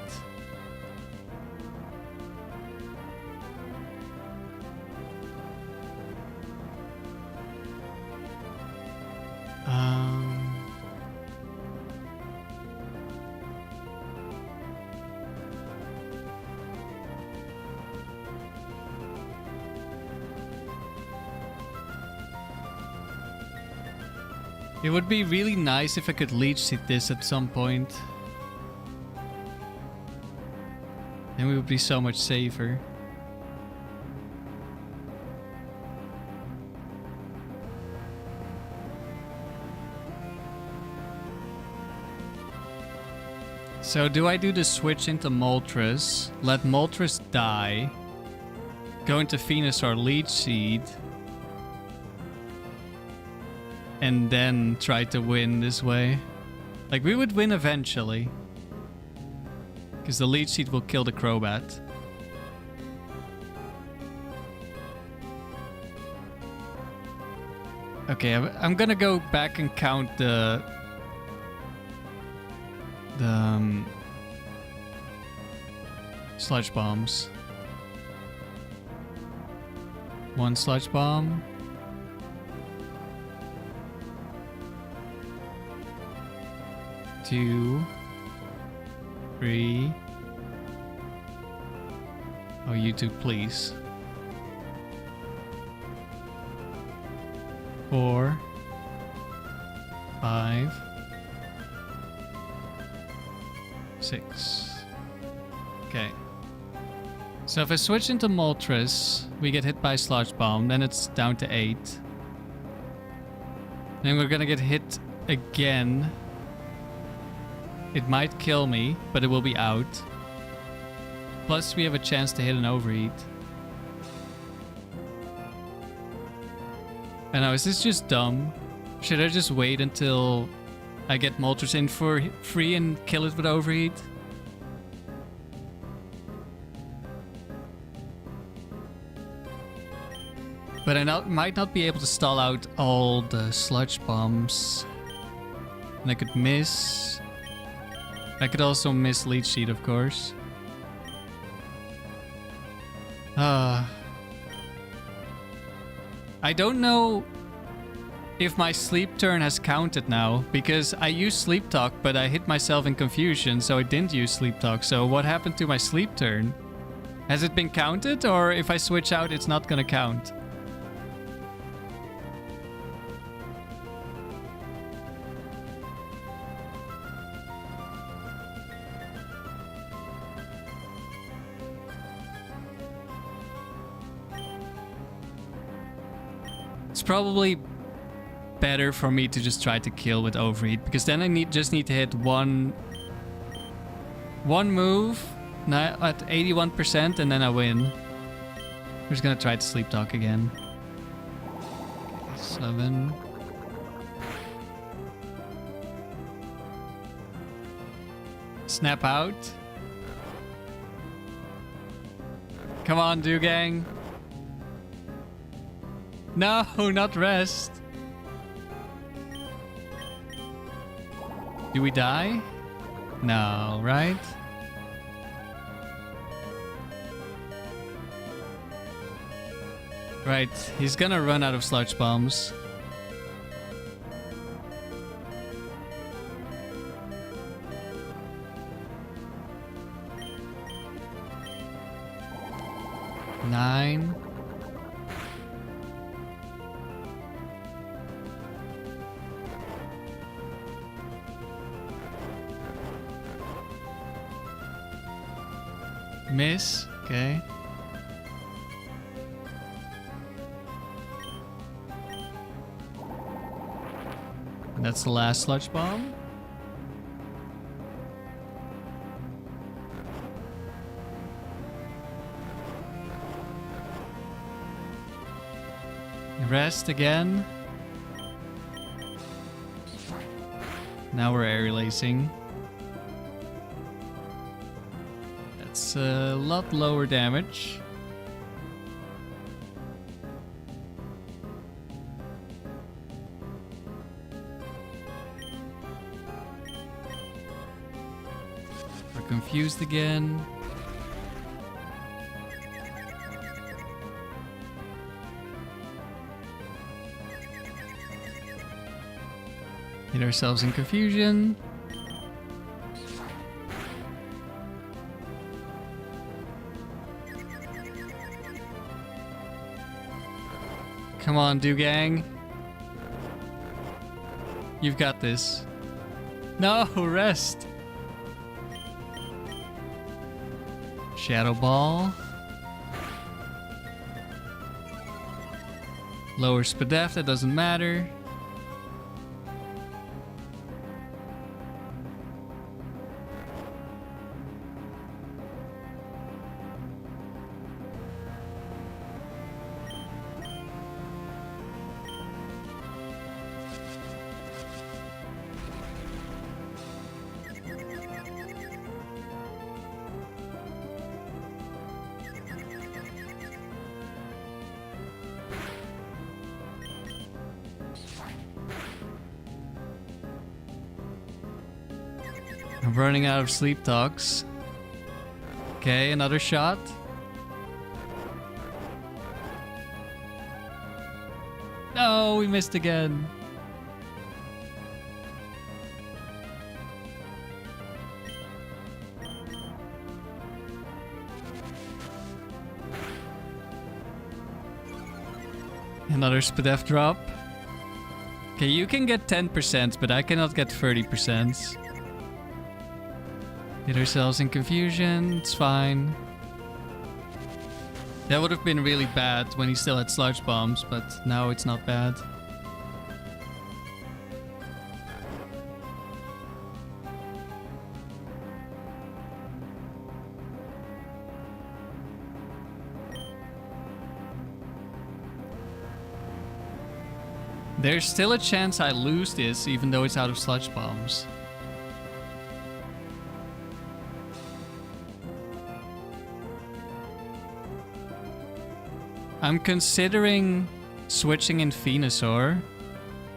It would be really nice if I could leech seed this at some point. Then we would be so much safer. So do I do the switch into Moltres, let Moltres die, go into Venusaur Leech Seed, and then try to win this way? Like, we would win eventually. Because the Leech Seed will kill the Crobat. Okay, I'm gonna go back and count the Sludge Bombs. 1 Sludge Bomb. 2, 3. Oh, YouTube, please. 4, 5, 6. Okay. So if I switch into Moltres, we get hit by Sludge Bomb, then it's down to 8. Then we're gonna get hit again. It might kill me, but it will be out. Plus, we have a chance to hit an overheat. I know, is this just dumb? Should I just wait until I get Moltres in for free and kill it with overheat? But I might not be able to stall out all the Sludge Bombs. And I could miss. I could also miss Leech Seed, of course. I don't know if my sleep turn has counted now, because I used Sleep Talk, but I hit myself in confusion, so I didn't use Sleep Talk. So what happened to my sleep turn? Has it been counted, or if I switch out, it's not gonna count? It's probably better for me to just try to kill with overheat, because then I just need to hit one move at 81% and then I win. I'm just gonna try to Sleep Talk again. 7. Snap out. Come on, Dugang. No, not rest. Do we die? No, right? Right, he's gonna run out of sludge bombs. Nine. Miss, okay. And that's the last sludge bomb. Rest again. Now we're air lacing. That's a lot lower damage. We're confused again. Hit ourselves in confusion. Come on, Dugang. You've got this. No, rest. Shadow Ball. Lower Spadef, that doesn't matter. I'm running out of sleep talks. Okay, another shot. No, we missed again. Another Spadef drop. Okay, you can get 10%, but I cannot get 30%. Get ourselves in confusion, it's fine. That would have been really bad when he still had sludge bombs, but now it's not bad. There's still a chance I lose this, even though it's out of sludge bombs. I'm considering switching in Venusaur.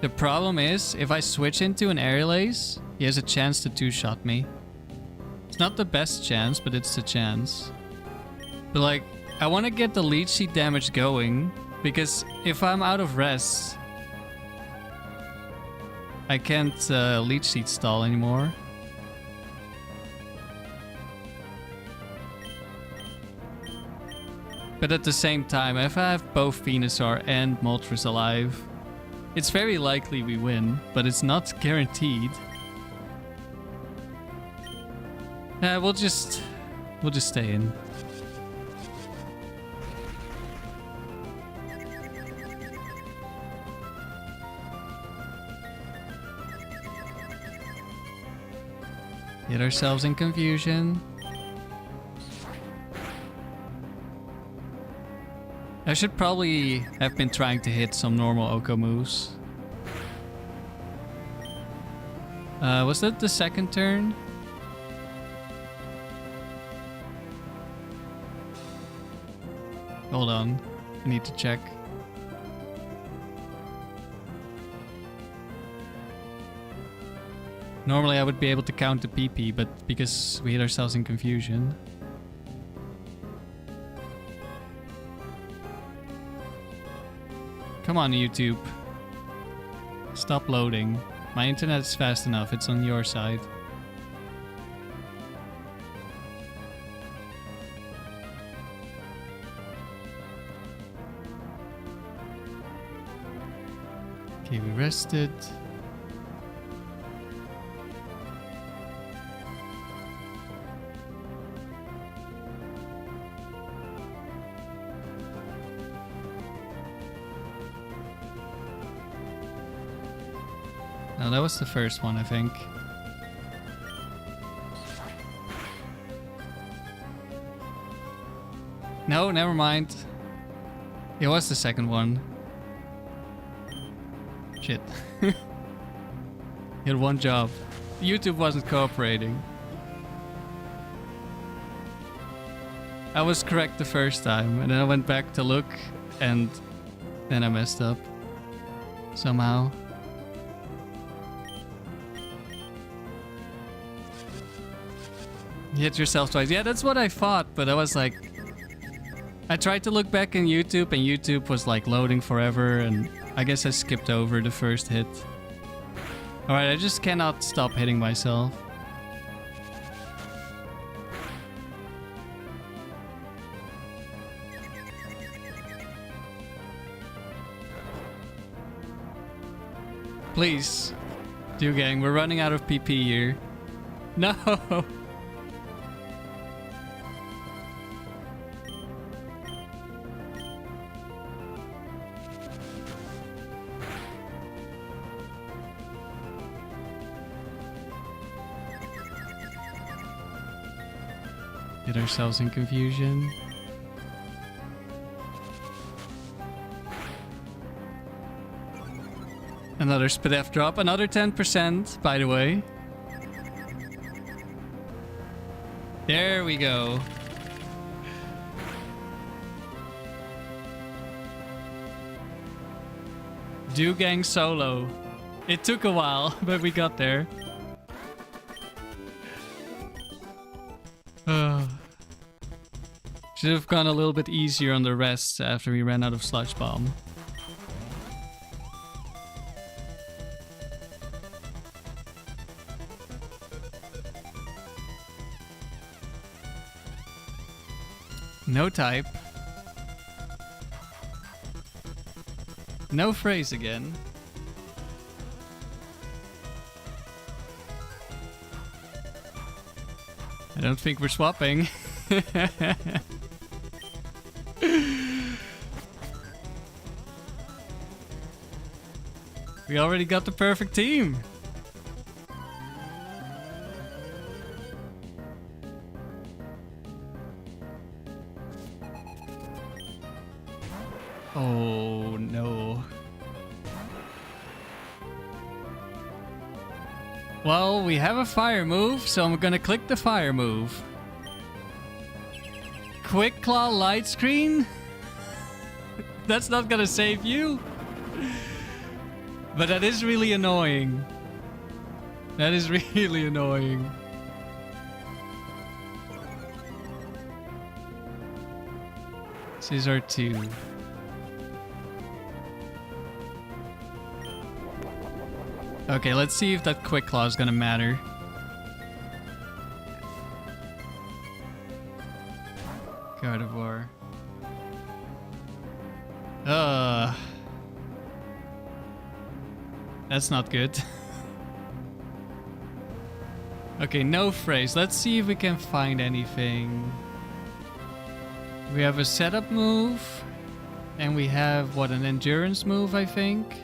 The problem is, if I switch into an Airlace, he has a chance to two-shot me. It's not the best chance, but it's a chance. But like, I want to get the leech seed damage going, because if I'm out of rest, I can't leech seed stall anymore. But at the same time, if I have both Venusaur and Moltres alive, it's very likely we win, but it's not guaranteed. We'll just stay in. Get ourselves in confusion. I should probably have been trying to hit some normal Oko moves. Was that the second turn? Hold on. I need to check. Normally I would be able to count the PP, but because we hit ourselves in confusion. Come on, YouTube. Stop loading. My internet is fast enough. It's on your side. Okay, we rested. No, that was the first one, I think. No, never mind. It was the second one. Shit. You had one job. YouTube wasn't cooperating. I was correct the first time, and then I went back to look, and then I messed up. Somehow. You hit yourself twice. Yeah, that's what I thought, but I was like... I tried to look back in YouTube, and YouTube was like loading forever, and I guess I skipped over the first hit. Alright, I just cannot stop hitting myself. Please. Do gang, we're running out of PP here. No! Get ourselves in confusion. Another SPDF drop, another 10%, by the way. There we go. Do gang solo. It took a while, but we got there. Should have gone a little bit easier on the rest after we ran out of Sludge Bomb. No type. No phrase again. I don't think we're swapping. We already got the perfect team. Oh no. Well, we have a fire move, so I'm gonna click the fire move. Quick Claw light screen? That's not gonna save you. But that is really annoying. That is really annoying. Scissor 2. Okay, let's see if that Quick Claw is gonna matter. God of War. That's not good. Okay, no phrase. Let's see if we can find anything. We have a setup move. And we have, what, an endurance move, I think?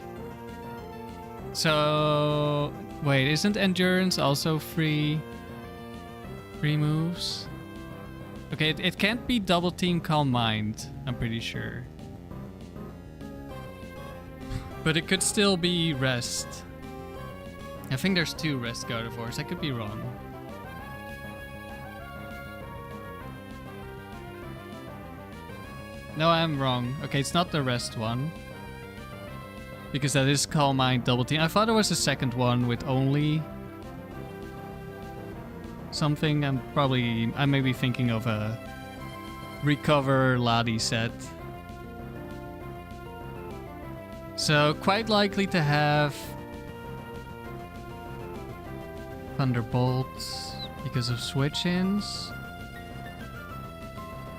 So... Wait, isn't endurance also free moves? Okay, it can't be double team Calm Mind, I'm pretty sure. But it could still be rest. I think there's 2 rest God of Wars. I could be wrong. No, I'm wrong. Okay, it's not the rest one. Because that is Calm Mind Double Team. I thought it was the second one with only something. I may be thinking of a Recover Ladi set. So quite likely to have Thunderbolts because of switch-ins.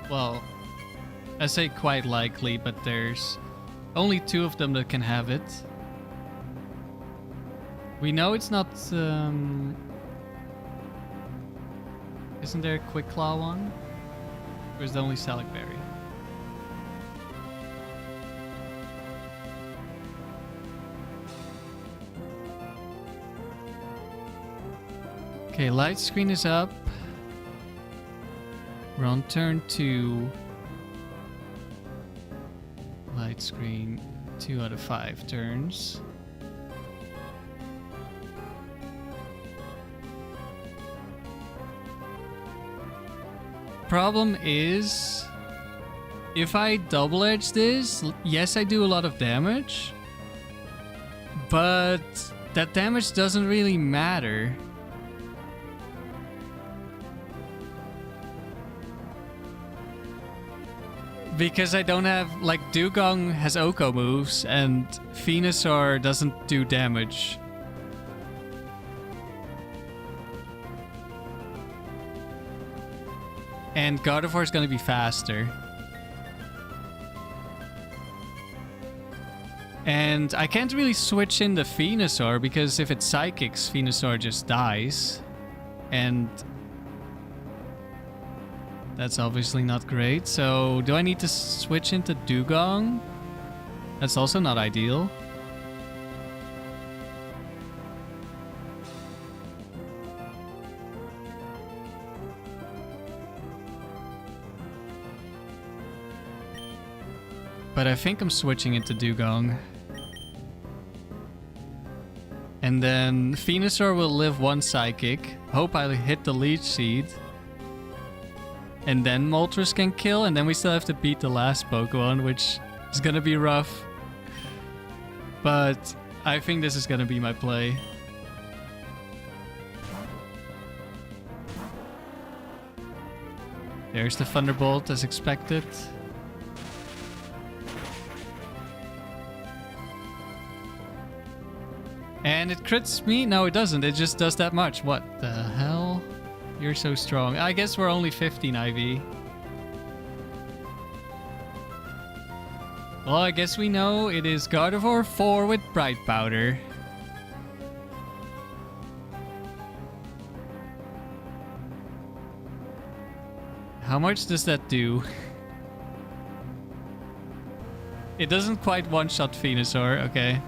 Well, I say quite likely, but there's only 2 of them that can have it. We know it's not... Isn't there a Quick Claw one? Or is it only Salic Berry? Okay, light screen is up. We're on turn 2. Light screen, 2 out of 5 turns. Problem is, if I double edge this, yes, I do a lot of damage, but that damage doesn't really matter. Because I don't have, like, Dugong has Oko moves, and Venusaur doesn't do damage. And Gardevoir is going to be faster. And I can't really switch in the Venusaur, because if it Psychics, Venusaur just dies. And that's obviously not great. So, do I need to switch into Dugong? That's also not ideal. But I think I'm switching into Dugong. And then Venusaur will live 1 Psychic. Hope I hit the Leech Seed. And then Moltres can kill, and then we still have to beat the last Pokemon, which is gonna be rough. But I think this is gonna be my play. There's the Thunderbolt as expected. And it crits me? No, it doesn't. It just does that much. What the hell? You're so strong. I guess we're only 15 IV. Well, I guess we know it is Gardevoir 4 with Bright Powder. How much does that do? It doesn't quite one-shot Venusaur, okay.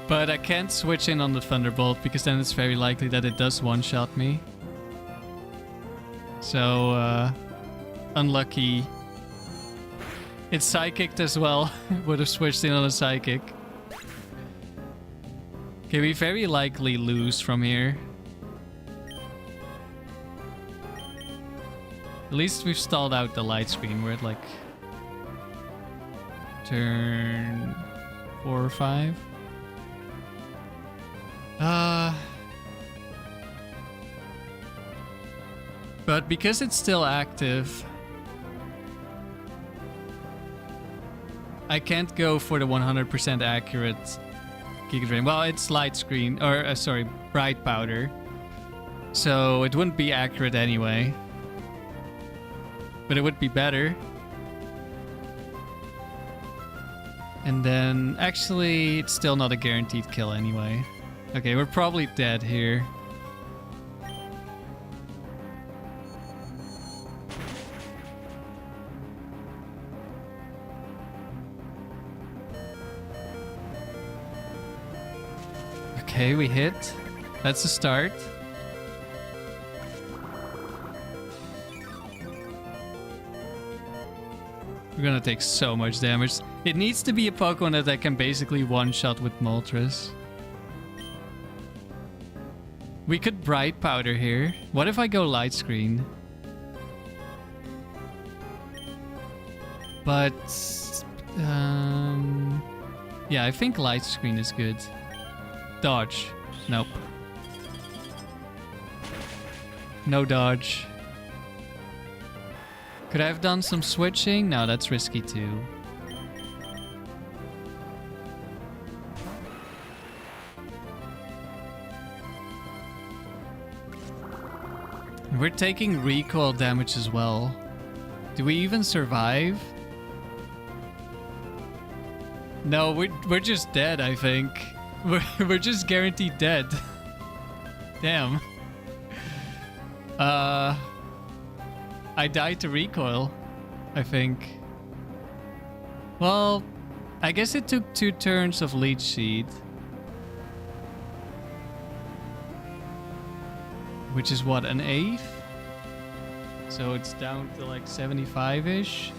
But I can't switch in on the Thunderbolt because then it's very likely that it does one-shot me. So, unlucky. It's Psychic as well. Would have switched in on a Psychic. Okay, we very likely lose from here. At least we've stalled out the light screen. We're at like turn 4 or 5. But because it's still active, I can't go for the 100% accurate Giga Drain. Well, it's light screen, or sorry, Bright Powder. So it wouldn't be accurate anyway. But it would be better. And then, actually, it's still not a guaranteed kill anyway. Okay, we're probably dead here. Okay, we hit. That's a start. We're gonna take so much damage. It needs to be a Pokemon that I can basically one-shot with Moltres. We could Bright Powder here. What if I go Light Screen? But yeah, I think light screen is good. Dodge. Nope. No dodge. Could I have done some switching? No, that's risky too. We're taking recoil damage as well. Do we even survive? No, we're just dead, I think. We're just guaranteed dead. Damn. I died to recoil, I think. Well, I guess it took 2 turns of leech seed. Which is what, an 1/8? So it's down to like 75-ish.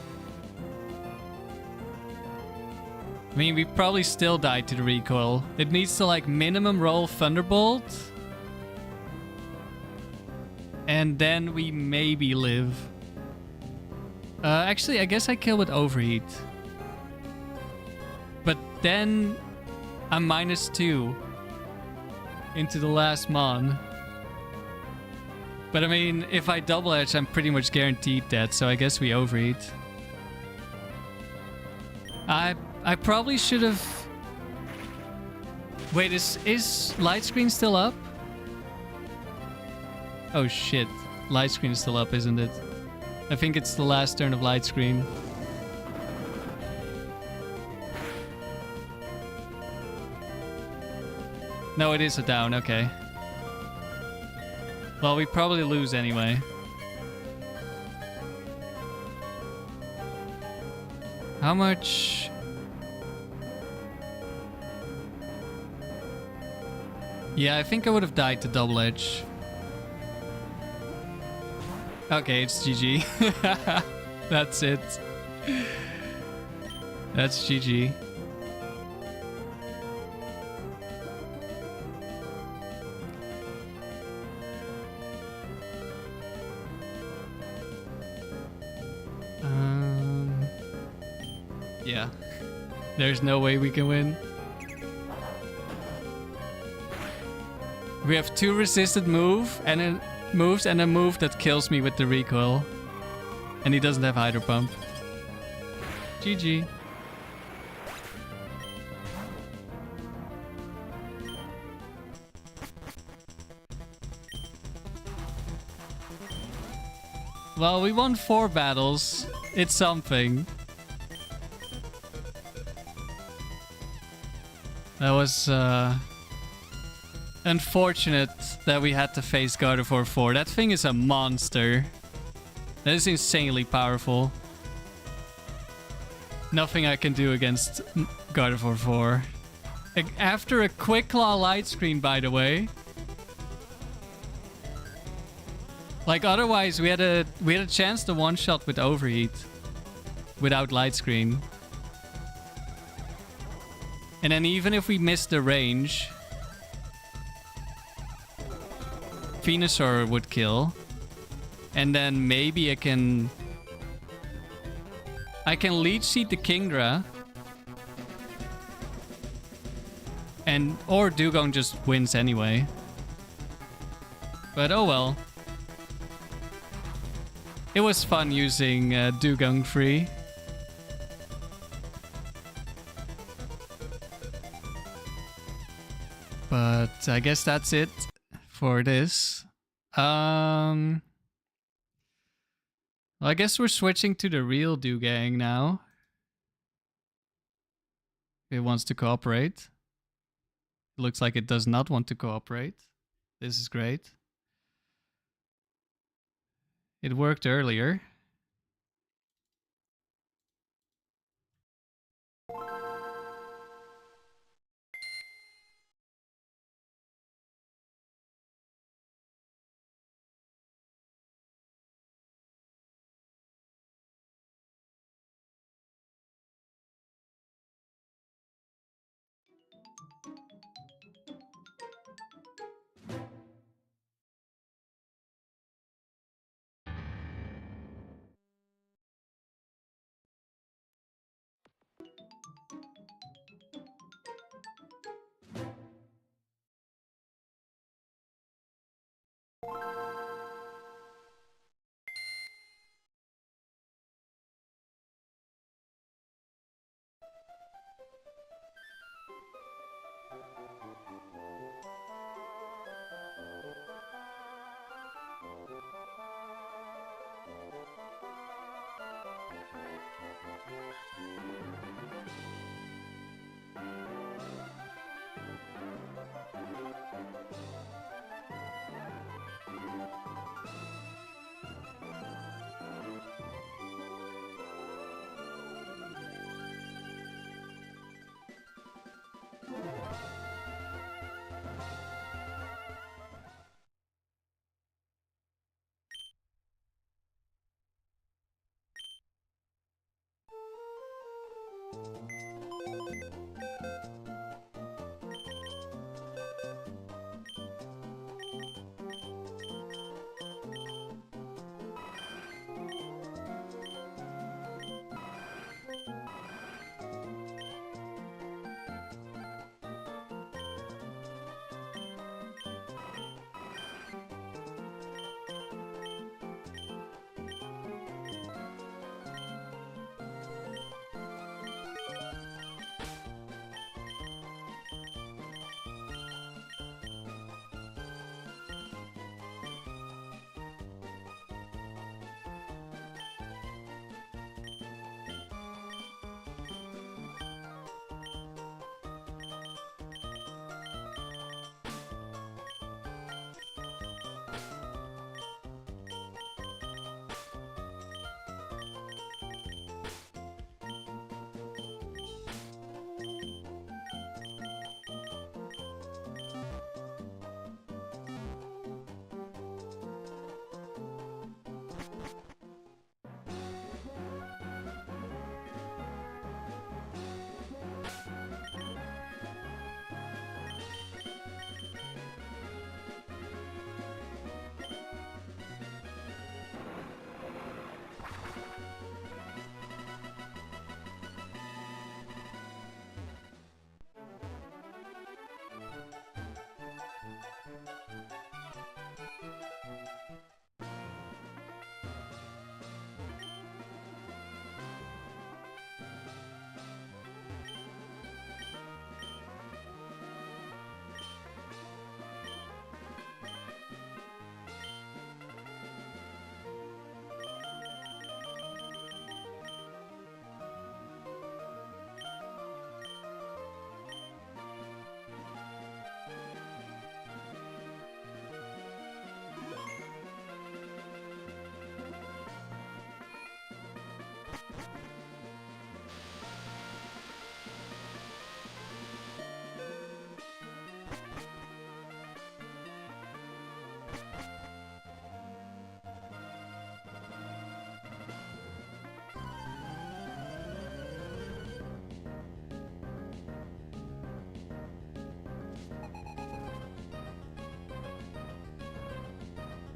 I mean, we probably still died to the recoil. It needs to like minimum roll Thunderbolt. And then we maybe live. Actually, I guess I kill with overheat. But then I'm -2 into the last mon. But I mean, if I double edge, I'm pretty much guaranteed dead, so I guess we overheat. I probably should have... Wait, is light screen still up? Oh shit. Light screen is still up, isn't it? I think it's the last turn of light screen. No, it is a down, okay. Well, we probably lose anyway. How much... Yeah, I think I would have died to double edge. Okay, it's GG. That's it. That's GG. Yeah. There's no way we can win. We have 2 resisted moves and a move that kills me with the recoil. And he doesn't have Hydro Pump. GG. Well, we won 4 battles. It's something. That was unfortunate that we had to face Gardevoir 4. That thing is a monster. That is insanely powerful. Nothing I can do against Gardevoir 4. After a Quick Claw light screen, by the way. Like, otherwise we had a chance to one-shot with overheat. Without light screen. And then even if we missed the range, Venusaur would kill. And then maybe I can Leech Seed the Kingdra. Or Dugong just wins anyway. But oh well. It was fun using Dugong free. But I guess that's it for this. Well, I guess we're switching to the real Dewgang now. It wants to cooperate. It looks like it does not want to cooperate. This is great. It worked earlier.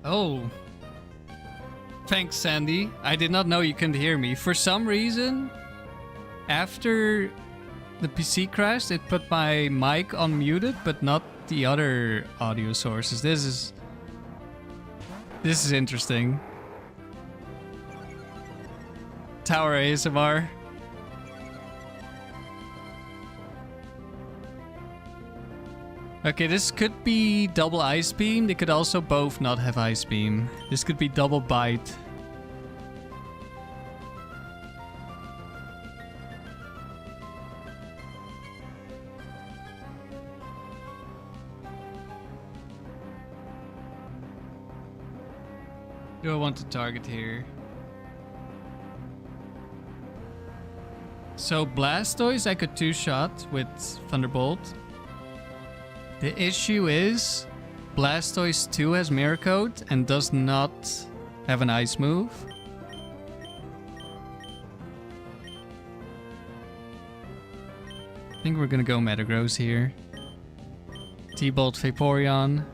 Oh. Thanks, Sandy. I did not know you couldn't hear me. For some reason, after the PC crashed, it put my mic on muted, but not the other audio sources. This is interesting. Tower ASMR. Okay, this could be double ice beam. They could also both not have ice beam. This could be double bite. Do I want to target here? So Blastoise I could two-shot with Thunderbolt. The issue is Blastoise 2 has Mirror Coat and does not have an ice move. I think we're gonna go Metagross here. T-Bolt Vaporeon.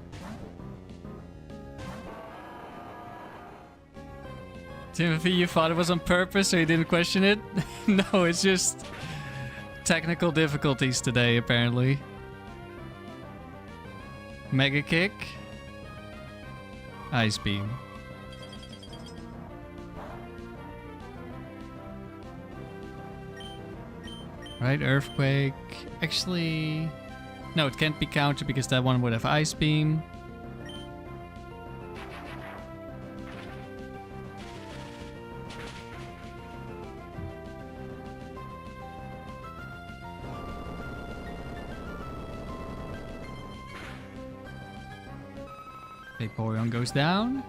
Timothy, you thought it was on purpose so you didn't question it? No, it's just technical difficulties today, apparently. Mega Kick. Ice Beam. Right, Earthquake. Actually, No, it can't be countered because that one would have Ice Beam. Vaporeon goes down.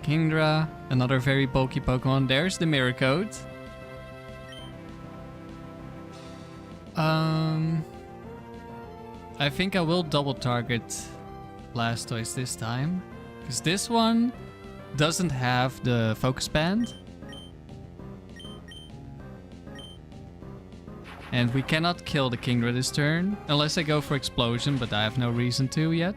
Kingdra, another very bulky Pokemon. There's the Mirror Coat. I think I will double target Blastoise this time. Because this one doesn't have the Focus Band. And we cannot kill the Kingdra this turn. Unless I go for Explosion, but I have no reason to yet.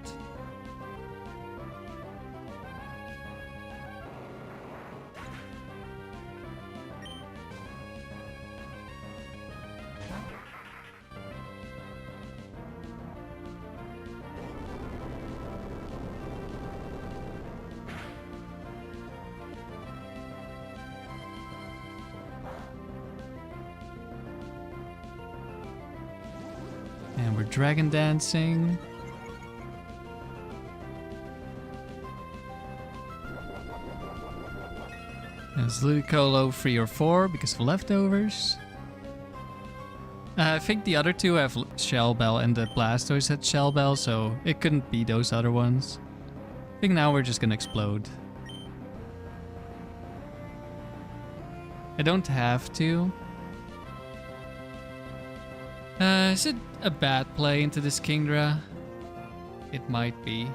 And we're Dragon Dancing. And it's Ludicolo 3 or 4 because of leftovers. I think the other two have Shell Bell and the Blastoise had Shell Bell, so it couldn't be those other ones. I think now we're just gonna explode. I don't have to. Is it a bad play into this Kingdra? It might be.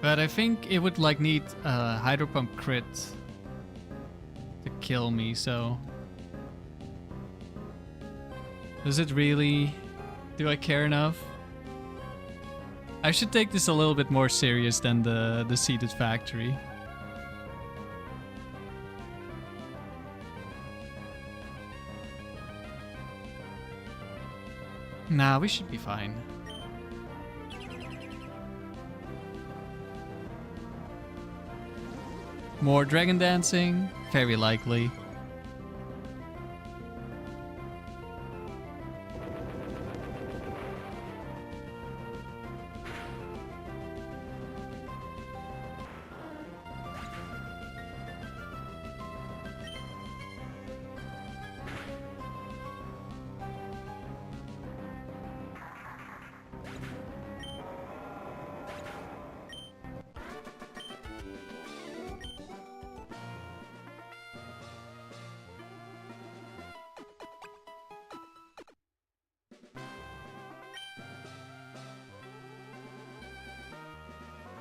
But I think it would like need a Hydro Pump crit to kill me, so... Does it really... Do I care enough? I should take this a little bit more serious than the Seeded Factory. Nah, we should be fine. More Dragon Dancing? Very likely.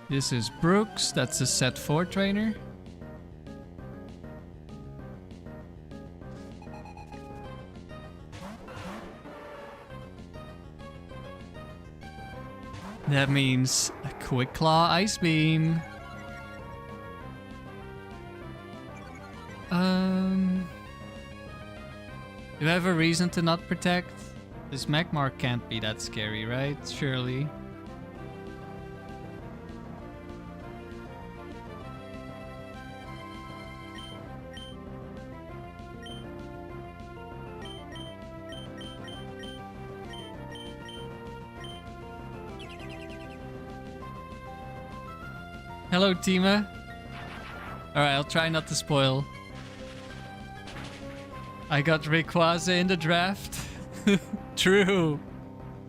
This is Brooks, that's a set 4 trainer. That means a Quick Claw Ice Beam. Do I have a reason to not protect? This Magmar can't be that scary, right? Surely. Hello, Tima. Alright, I'll try not to spoil. I got Rayquaza in the draft. True.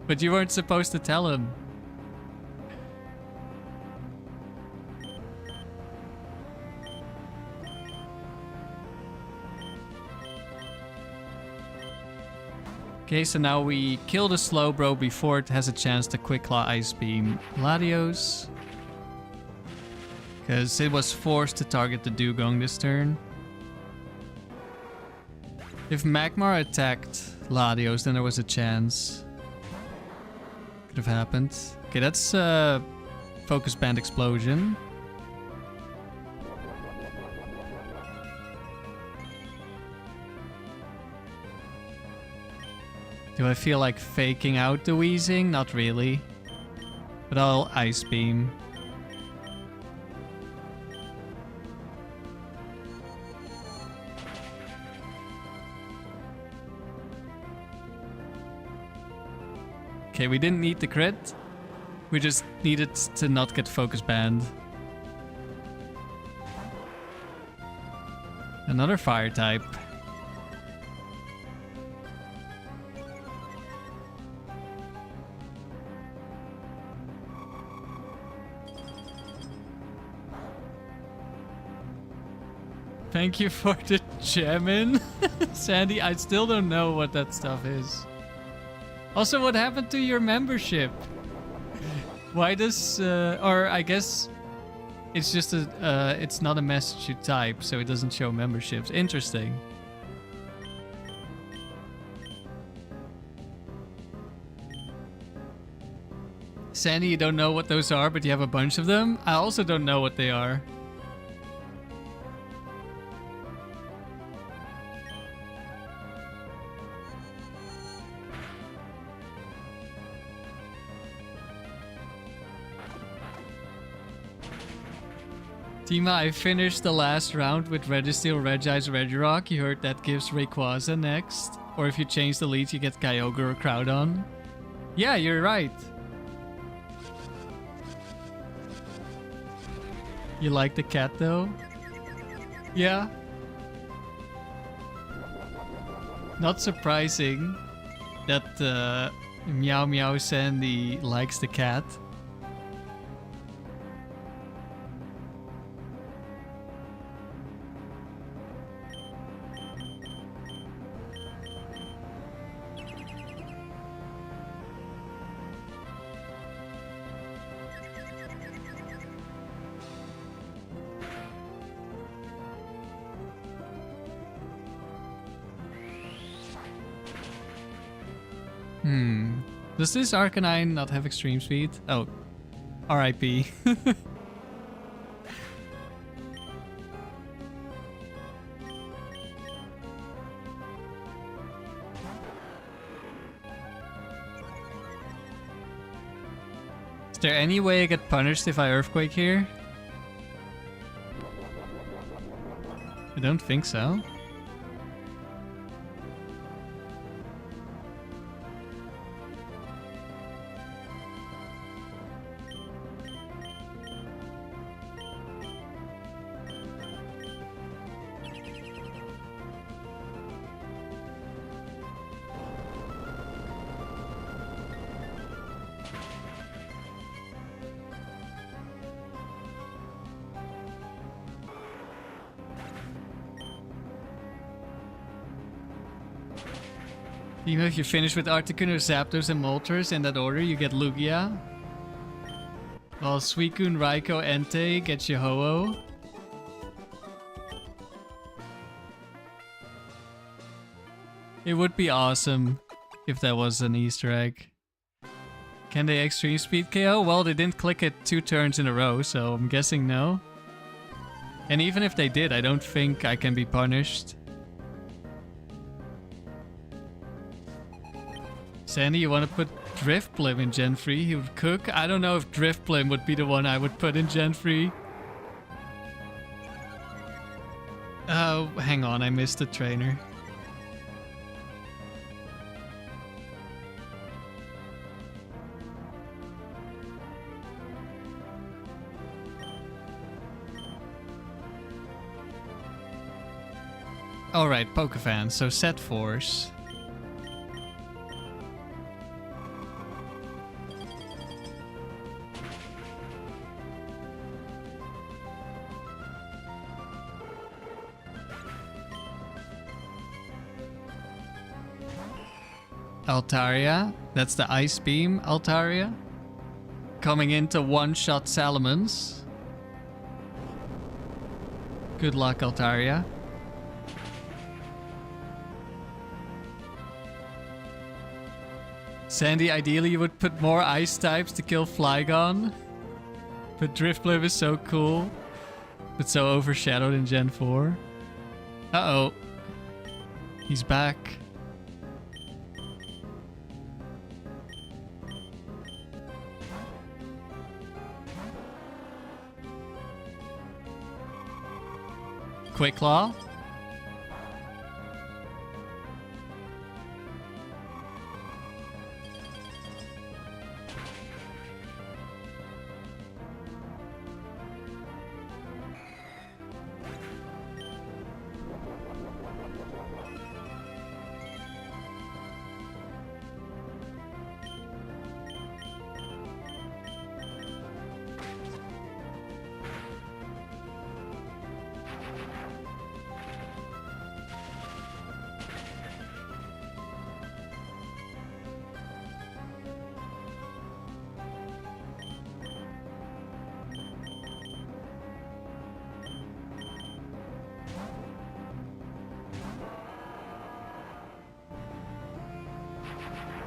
But you weren't supposed to tell him. Okay, so now we kill the Slowbro before it has a chance to Quick Claw Ice Beam Latios. Because it was forced to target the Dugong this turn. If Magmar attacked Latios, then there was a chance. Could have happened. Okay, that's Focus Band Explosion. Do I feel like faking out the wheezing? Not really. But I'll Ice Beam. Okay, we didn't need the crit. We just needed to not get focus banned. Another fire type. Thank you for the gem, Sandy. I still don't know what that stuff is. Also, what happened to your membership? Why does, or I guess it's just it's not a message you type, so it doesn't show memberships. Interesting. Sandy, you don't know what those are, but you have a bunch of them? I also don't know what they are. Tima, I finished the last round with Registeel, Regice, Regirock. You heard that gives Rayquaza next. Or if you change the lead, you get Kyogre or Groudon. Yeah, you're right. You like the cat though? Yeah. Not surprising that Meow Meow Sandy likes the cat. Does this Arcanine not have extreme speed? Oh, RIP. Is there any way I get punished if I Earthquake here? I don't think so. Even if you finish with Articuno, Zapdos, and Moltres in that order, you get Lugia. While Suicune, Raikou, Entei gets you Ho-Oh. It would be awesome if that was an Easter egg. Can they extreme speed KO? Well, they didn't click it 2 turns in a row, so I'm guessing no. And even if they did, I don't think I can be punished. Sandy, you want to put Drifblim in Gen 3? He would cook? I don't know if Drifblim would be the one I would put in Gen 3. Oh, hang on, I missed the trainer. Alright, Pokefan, so set Force. Altaria, that's the Ice Beam Altaria. Coming into one-shot Salamence. Good luck, Altaria. Sandy, ideally you would put more ice types to kill Flygon. But Drifblim is so cool. But so overshadowed in Gen 4. Uh-oh. He's back. Quick Claw.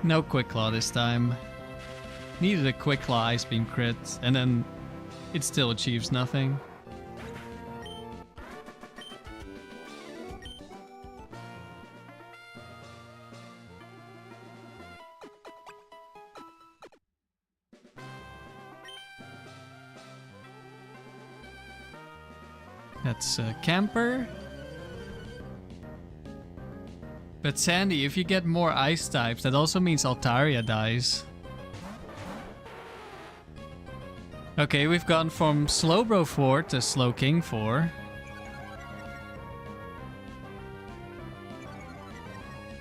No Quick Claw this time. Needed a Quick Claw Ice Beam crit, and then it still achieves nothing. That's Camper. But Sandy, if you get more ice types, that also means Altaria dies. Okay, we've gone from Slowbro 4 to Slowking 4.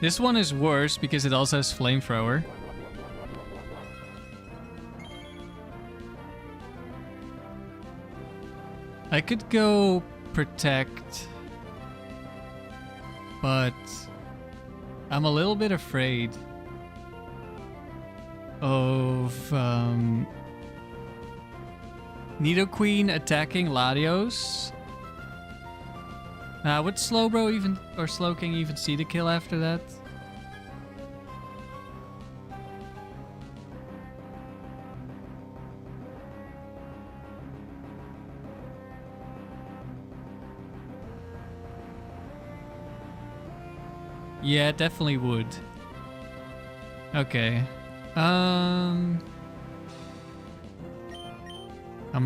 This one is worse because it also has Flamethrower. I could go Protect, but I'm a little bit afraid of Nidoqueen attacking Latios. Would Slowbro even, or Slowking even see the kill after that? Yeah, it definitely would. Okay. I'm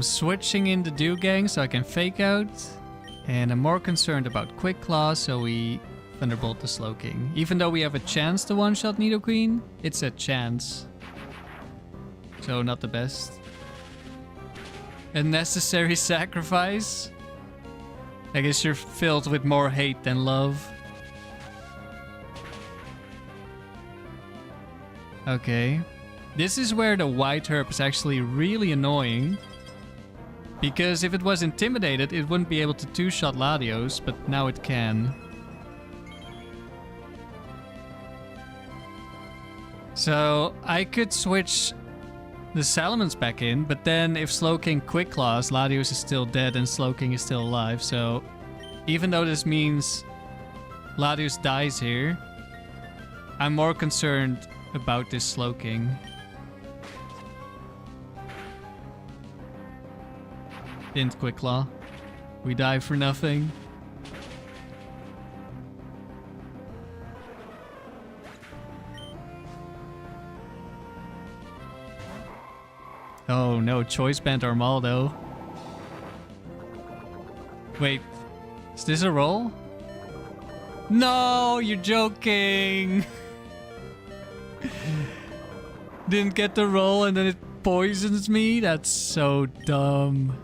switching in the Dewgang so I can Fake Out. And I'm more concerned about Quick Claw, so we Thunderbolt the Slowking. Even though we have a chance to one-shot Nidoqueen, it's a chance. So not the best. A necessary sacrifice? I guess you're filled with more hate than love. Okay. This is where the White Herb is actually really annoying. Because if it was intimidated, it wouldn't be able to two-shot Latios, but now it can. So I could switch the Salamence back in, but then if Slowking Quick Claws, Latios is still dead and Slowking is still alive. So even though this means Latios dies here, I'm more concerned about this Slowking. Didn't Quick Claw. We die for nothing. Oh no, Choice Band Armaldo. Wait, is this a roll? No, you're joking! Didn't get the roll and then it poisons me? That's so dumb.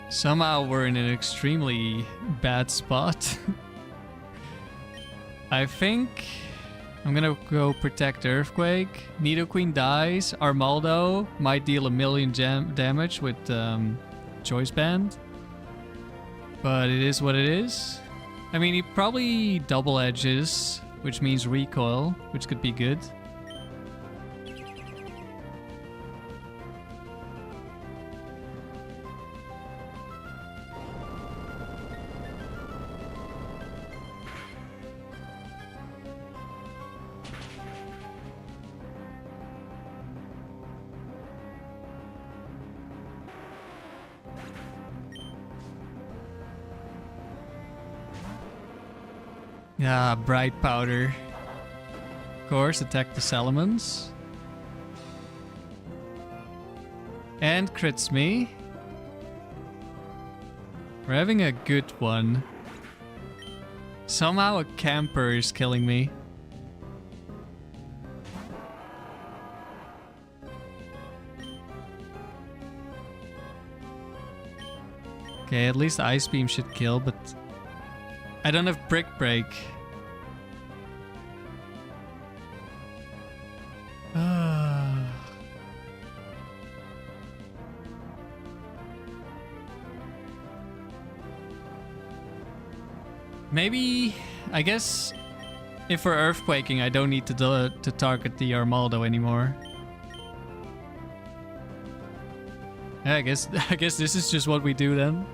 Somehow we're in an extremely bad spot. I think I'm gonna go Protect Earthquake. Nidoqueen dies. Armaldo might deal 1,000,000 damage with Choice Band. But it is what it is. I mean, he probably double edges, which means recoil, which could be good. Yeah, Bright Powder. Of course, attack the Salamence. And crits me. We're having a good one. Somehow a camper is killing me. Okay, at least Ice Beam should kill, but I don't have Brick Break. Maybe, I guess, if we're earthquaking, I don't need to target the Armaldo anymore. Yeah, I guess this is just what we do then.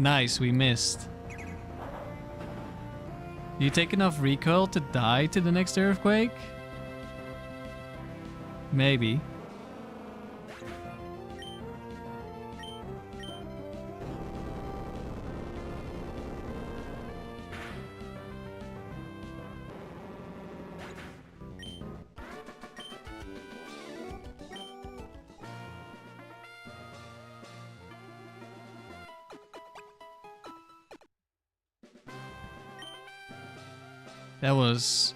Nice, we missed. Do you take enough recoil to die to the next earthquake? Maybe. That was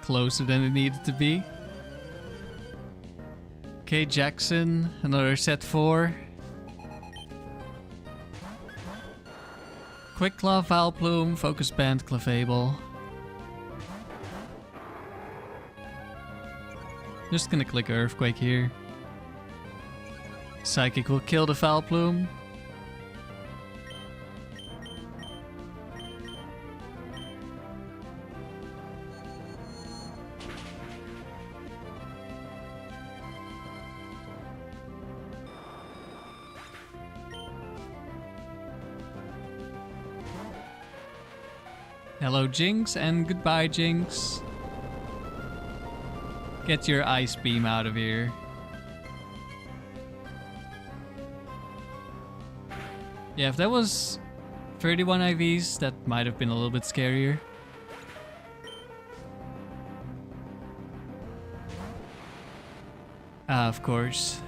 closer than it needed to be. Okay, Jackson, another set 4. Quick Claw, Vileplume, Focus Band, Clefable. Just gonna click Earthquake here. Psychic will kill the Vileplume. Hello Jinx and goodbye Jinx. Get your Ice Beam out of here. Yeah, if that was 31 IVs, that might have been a little bit scarier. Of course.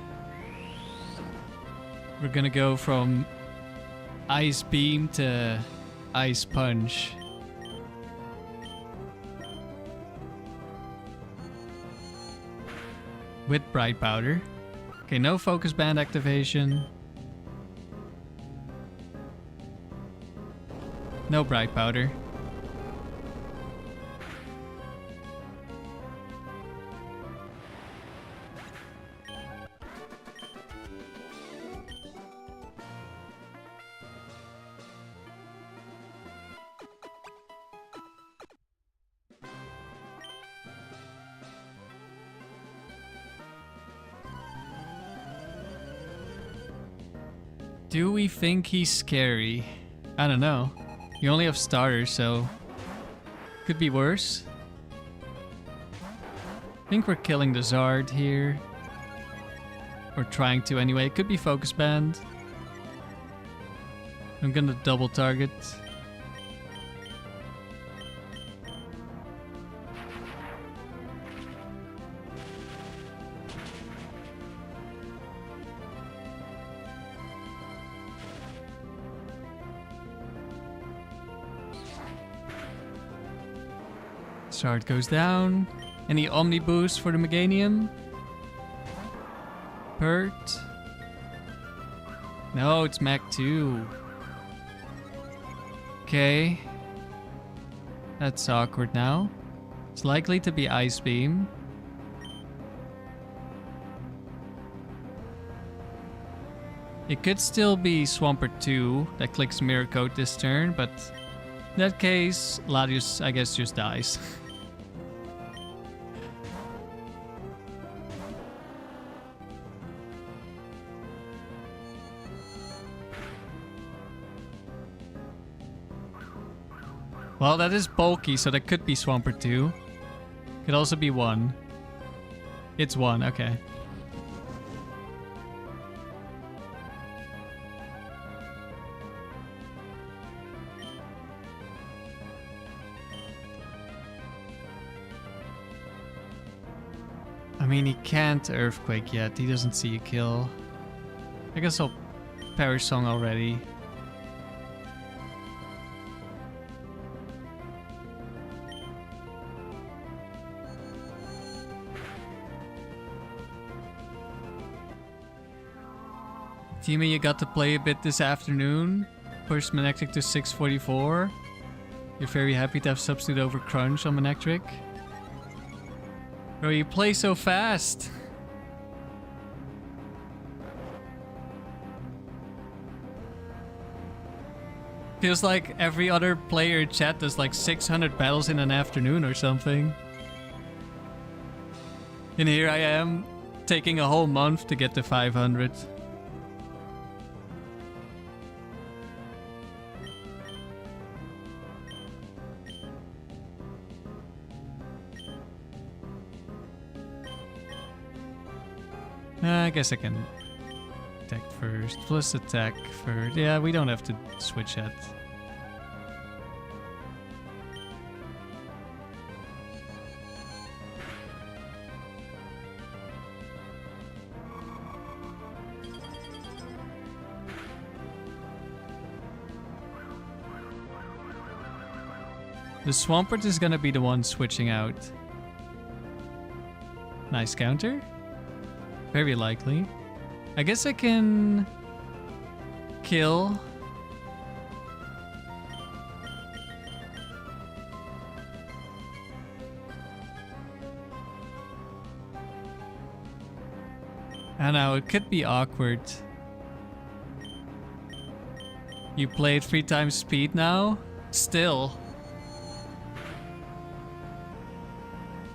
We're gonna go from Ice Beam to Ice Punch. With Bright Powder. Okay, no Focus Band activation. No Bright Powder. Do we think he's scary? I don't know. You only have starters, so could be worse. I think we're killing the Zard here. Or trying to anyway. It could be Focus Band. I'm gonna double target. Shard goes down. Any Omni boost for the Meganium? Pert. No, it's Mac 2. Okay. That's awkward now. It's likely to be Ice Beam. It could still be Swampert 2 that clicks Mirror Coat this turn, but in that case, Latios, I guess, just dies. Well, that is bulky, so that could be Swampert 2. Could also be 1. It's 1, okay. I mean, he can't Earthquake yet. He doesn't see a kill. I guess I'll Perish Song already. Tima, you got to play a bit this afternoon. Pushed Manectric to 644. You're very happy to have Substitute over Crunch on Manectric. Bro, you play so fast. Feels like every other player in chat does like 600 battles in an afternoon or something. And here I am, taking a whole month to get to 500. I guess I can attack first, plus attack first. Yeah, we don't have to switch yet. The Swampert is gonna be the one switching out. Nice counter. Very likely. I guess I can kill. I know, it could be awkward. You played 3 times speed now? Still.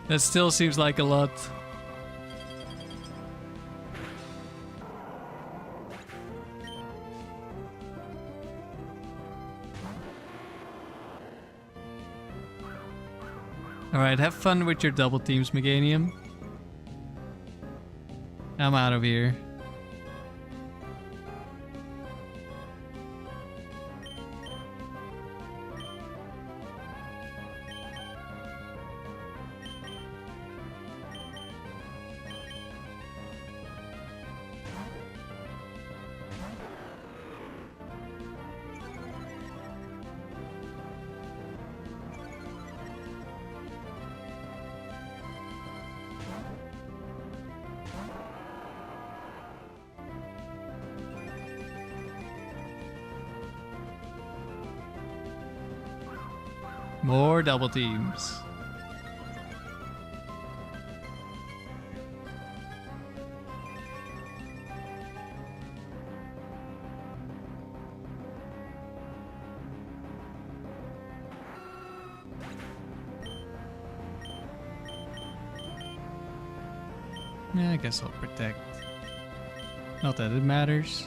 That still seems like a lot. Alright, have fun with your double teams, Meganium. I'm out of here. More double teams. Yeah, I guess I'll protect. Not that it matters.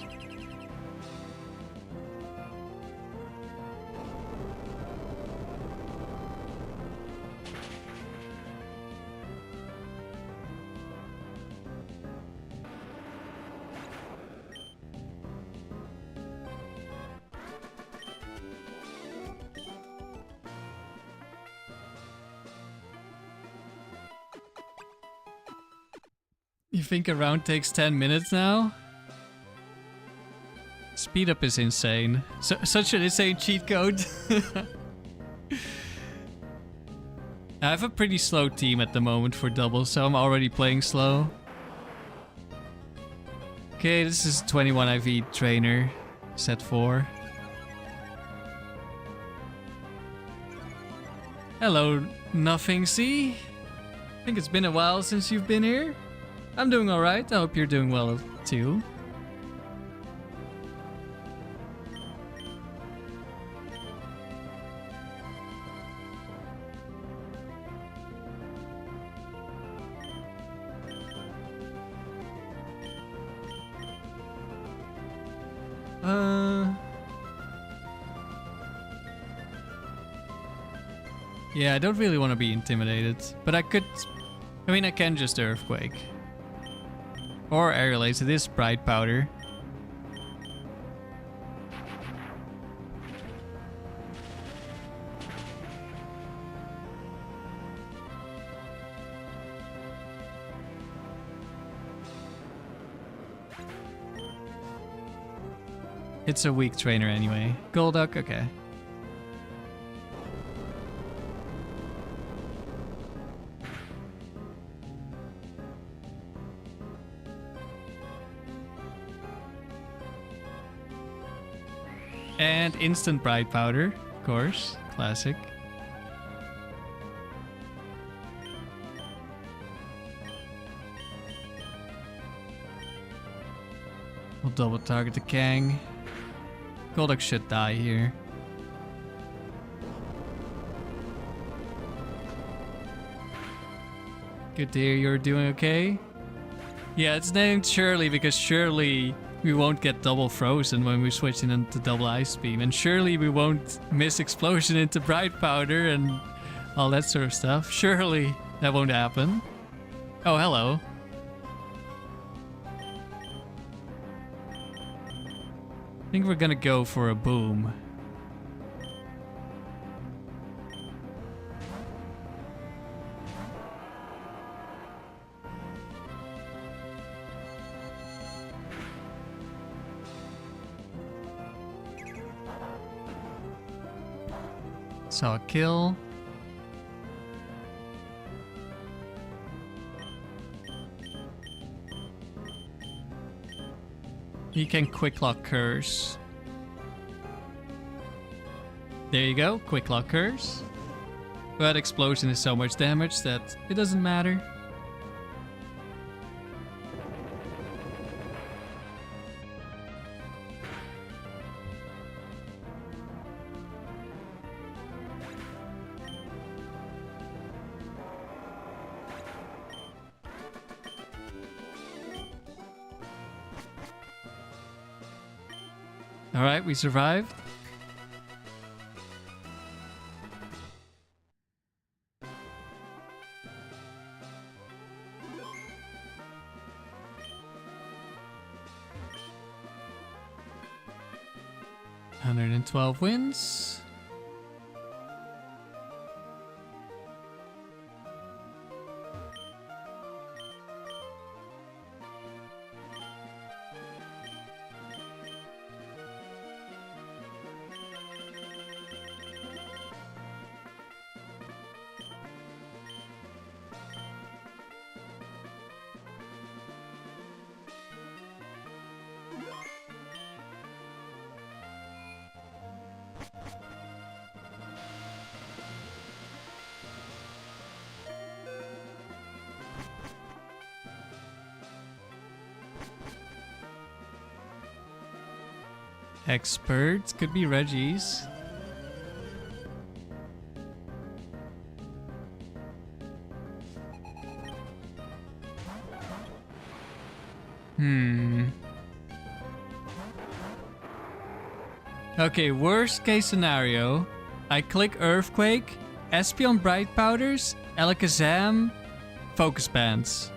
You think a round takes 10 minutes now? Speed up is insane. Such an insane cheat code. I have a pretty slow team at the moment for doubles, so I'm already playing slow. Okay, this is 21 IV trainer, set 4. Hello, Nothing C. I think it's been a while since you've been here. I'm doing alright, I hope you're doing well too. Yeah, I don't really want to be intimidated, but I could I mean, I can just Earthquake. Or Aerial Ace. It is Bright Powder. It's a weak trainer anyway. Golduck, okay. And instant Bright Powder, of course. Classic. We'll double target the Kang. Golduck should die here. Good to hear you're doing okay. Yeah, it's named Shirley because surely we won't get double frozen when we switch into double ice beam. And surely we won't miss explosion into bright powder and all that sort of stuff. Surely that won't happen. Oh, hello. I think we're gonna go for a boom. Saw a kill. He can quick lock curse. There you go, quick lock curse. But explosion is so much damage that it doesn't matter. Alright, we survived. $112 wins. Experts could be Reggie's. Okay, worst case scenario. I click Earthquake, Espeon Bright Powders, Alakazam, Focus Bands.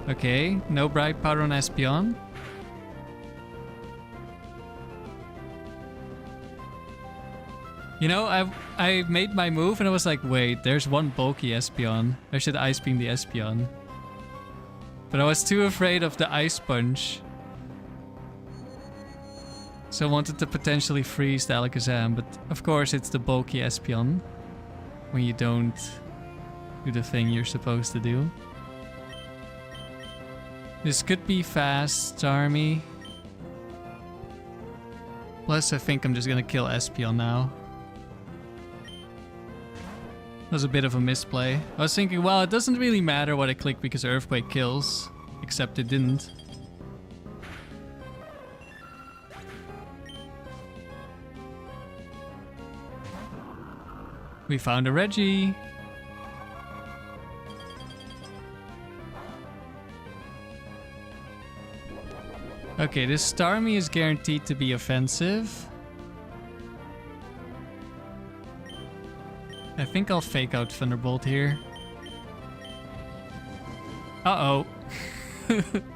Okay, no Bright Powder on Espeon. You know, I made my move and I was like, wait, there's one bulky Espeon. I should Ice Beam the Espeon. But I was too afraid of the Ice Punch. So I wanted to potentially freeze the Alakazam, but of course it's the bulky Espeon. When you don't do the thing you're supposed to do. This could be fast, Starmie. Plus, I think I'm just gonna kill Espeon now. That was a bit of a misplay. I was thinking, well, it doesn't really matter what I click because Earthquake kills. Except it didn't. We found a Reggie. Okay, this Starmie is guaranteed to be offensive. I think I'll fake out Thunderbolt here. Uh-oh.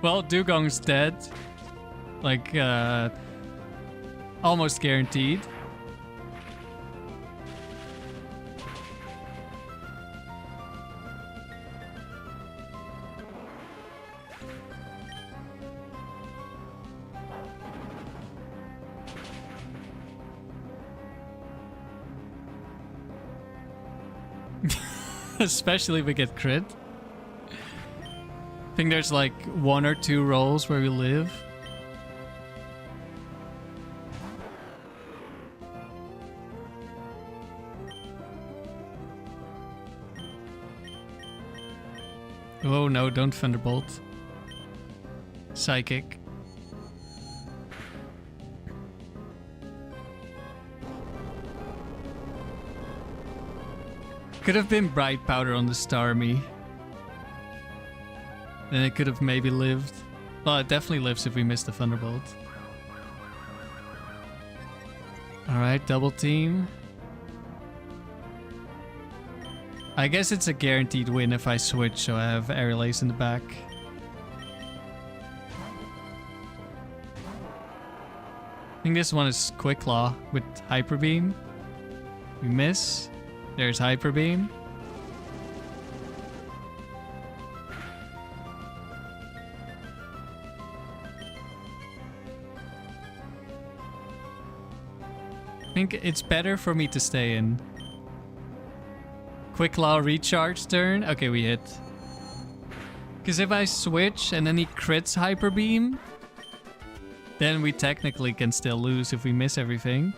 Well, Dugong's dead. Like, almost guaranteed. Especially if we get crit. I think there's like 1 or 2 rolls where we live. Oh no, don't Thunderbolt. Psychic. Could have been Bright Powder on the Starmie. Then it could have maybe lived. Well, it definitely lives if we miss the Thunderbolt. Alright, double team. I guess it's a guaranteed win if I switch, so I have Aerial Ace in the back. I think this one is Quick Claw with Hyper Beam. We miss. There's Hyper Beam. I think it's better for me to stay in. Quick Claw recharge turn. Okay, we hit. Because if I switch and then he crits Hyper Beam, then we technically can still lose if we miss everything.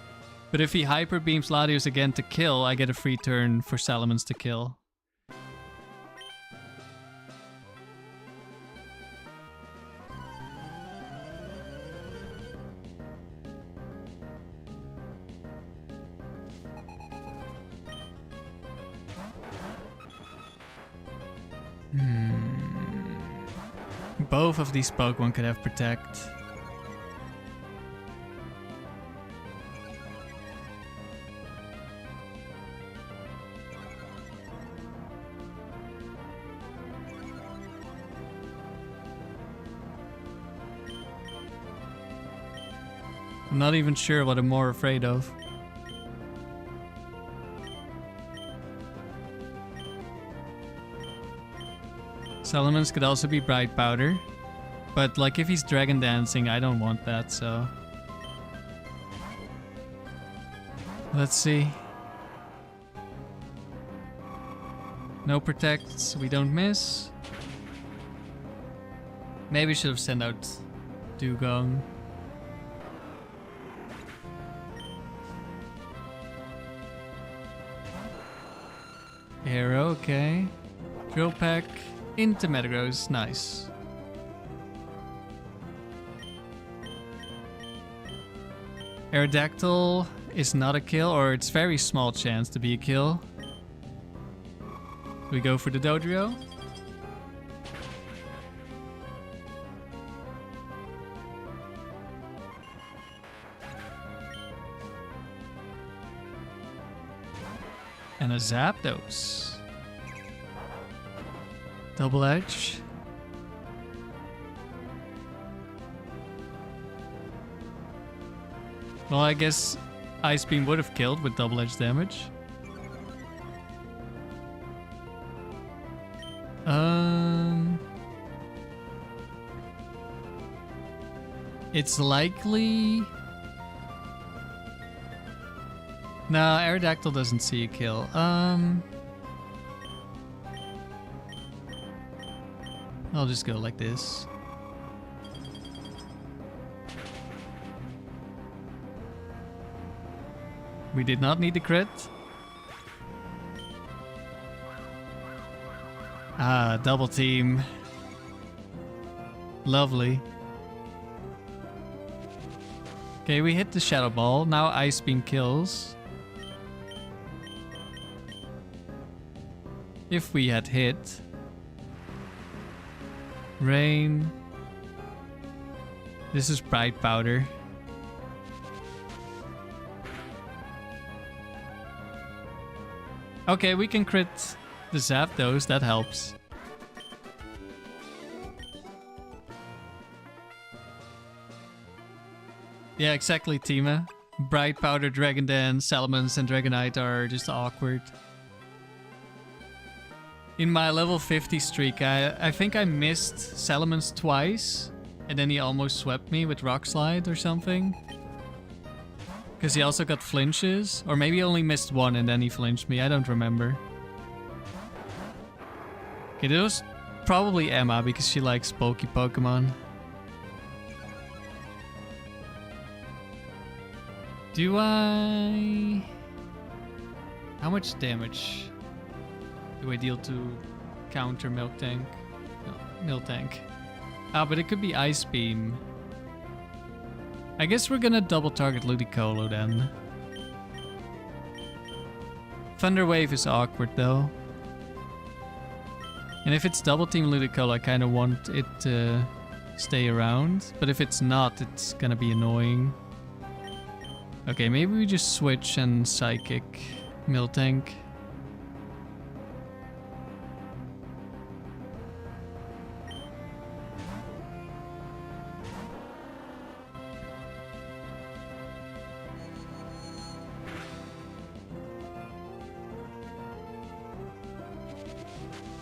But if he Hyper Beams Latios again to kill, I get a free turn for Salamence to kill. Both of these Pokemon could have Protect. I'm not even sure what I'm more afraid of. Salamence could also be Bright Powder. But like if he's Dragon Dancing, I don't want that, so... Let's see. No Protects, we don't miss. Maybe should have sent out Dugong. Arrow, okay. Drill Peck into Metagross, nice. Aerodactyl is not a kill, or it's very small chance to be a kill. We go for the Dodrio. And a Zapdos. Double Edge. Well, I guess Ice Beam would have killed with double edge damage. It's likely... Nah, Aerodactyl doesn't see a kill. I'll just go like this. We did not need the crit. Ah, double team. Lovely. Okay, we hit the Shadow Ball. Now Ice Beam kills. If we had hit. Rain. This is bright powder. Okay, we can crit the Zapdos, that helps. Yeah, exactly, Tima. Bright Powder, Dragon Dance, Salamence, and Dragonite are just awkward. In my level 50 streak, I think I missed Salamence twice, and then he almost swept me with Rock Slide or something. Because he also got flinches, or maybe he only missed one and then he flinched me, I don't remember. Okay, this was probably Emma because she likes bulky Pokemon. Do I... How much damage do I deal to counter Miltank? No, Miltank. Ah, but it could be Ice Beam. I guess we're gonna double target Ludicolo then. Thunder Wave is awkward though. And if it's double team Ludicolo, I kind of want it to stay around. But if it's not, it's gonna be annoying. Okay, maybe we just switch and Psychic Miltank.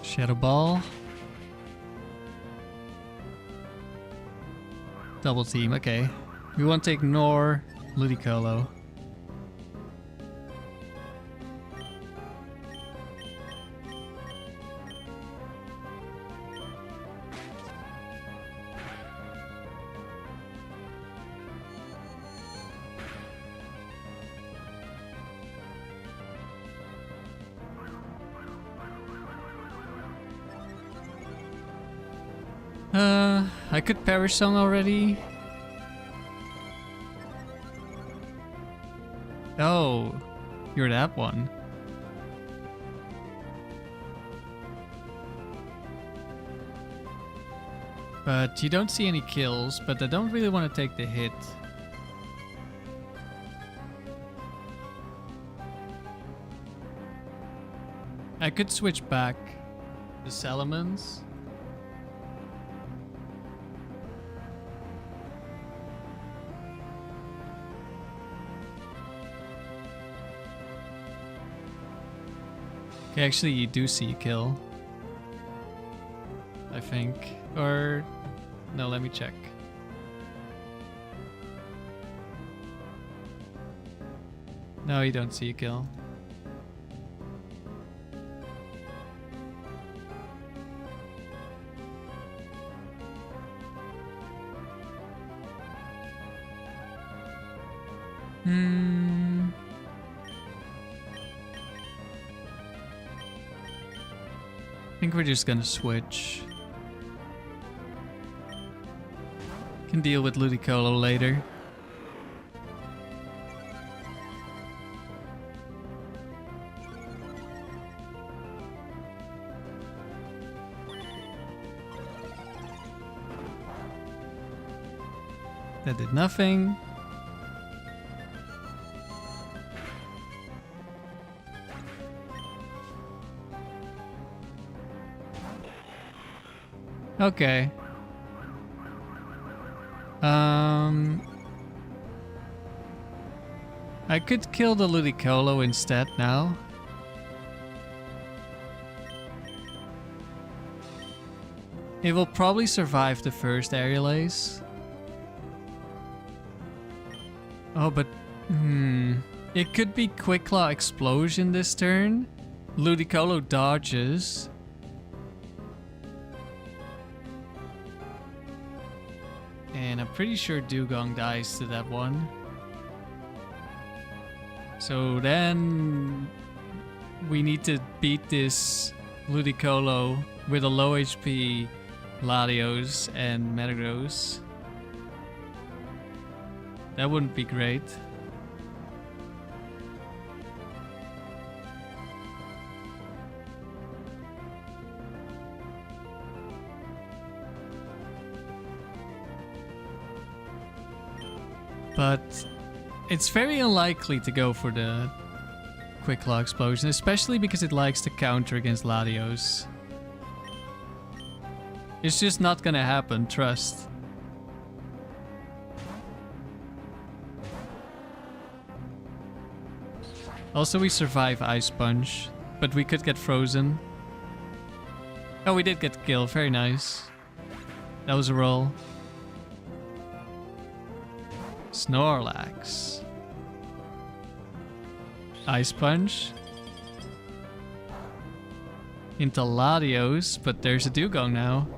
Shadow Ball. Double team, okay. We want to ignore Ludicolo. I could Perish Song already. Oh, you're that one. But you don't see any kills, but I don't really want to take the hit. I could switch back the Salamence. Okay, actually you do see a kill. I think. Or... no, let me check. No, you don't see a kill. I think we're just gonna switch. Can deal with Ludicolo later. That did nothing. Okay. I could kill the Ludicolo instead now. It will probably survive the first Aerial Ace. Oh, but... It could be Quick Claw Explosion this turn. Ludicolo dodges. And I'm pretty sure Dugong dies to that one. So then we need to beat this Ludicolo with a low HP Latios and Metagross. That wouldn't be great. But it's very unlikely to go for the quick claw explosion, especially because it likes to counter against Latios. It's just not gonna happen, trust. Also, we survive Ice Punch, but we could get frozen. Oh, we did get the kill. Very nice. That was a roll. Snorlax. Ice Punch. Into Latios, but there's a Dugong now.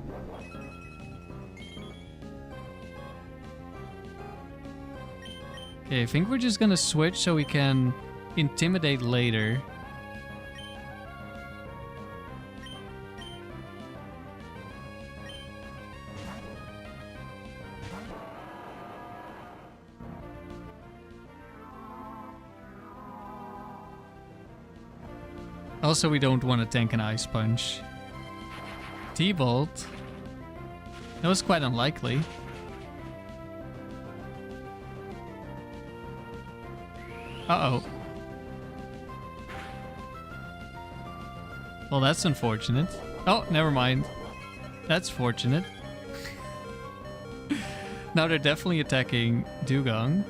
Okay, I think we're just gonna switch so we can intimidate later. Also, we don't want to tank an Ice Punch. T-Bolt. That was quite unlikely. Uh-oh. Well, that's unfortunate. Oh, never mind. That's fortunate. Now they're definitely attacking Dugong.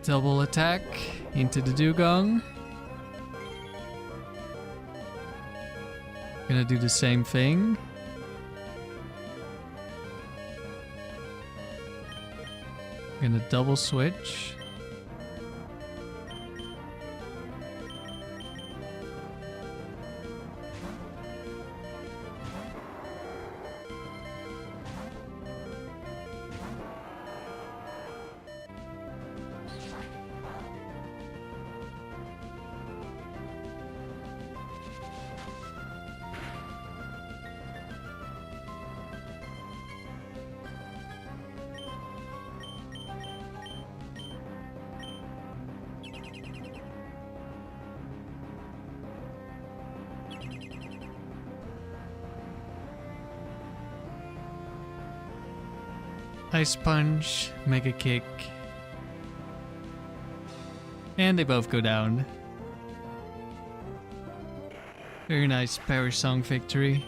Double attack into the Dugong. Gonna do the same thing. Gonna double switch. Ice Punch, Mega Kick. And they both go down. Very nice Power Song victory.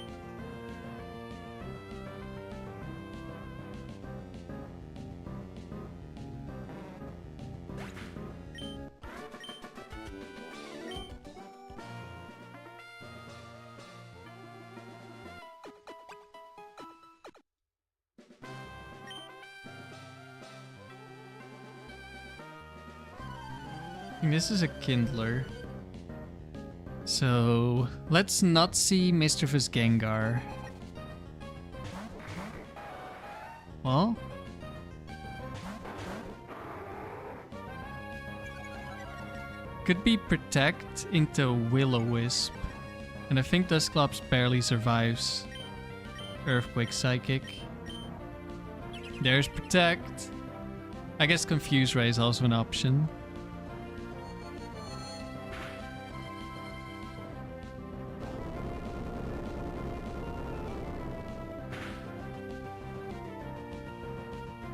This is a Kindler. So let's not see Mischievous Gengar. Well, could be Protect into Will-O-Wisp. And I think Dusclops barely survives Earthquake Psychic. There's Protect. I guess Confuse Ray is also an option.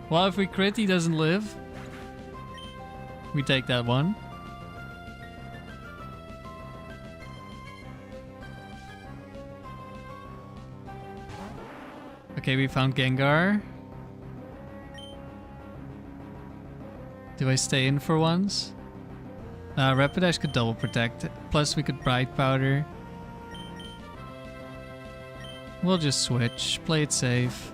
Well, if we crit, he doesn't live. We take that one. Okay, we found Gengar. Do I stay in for once? Rapidash could double protect. Plus we could Bright Powder. We'll just switch. Play it safe.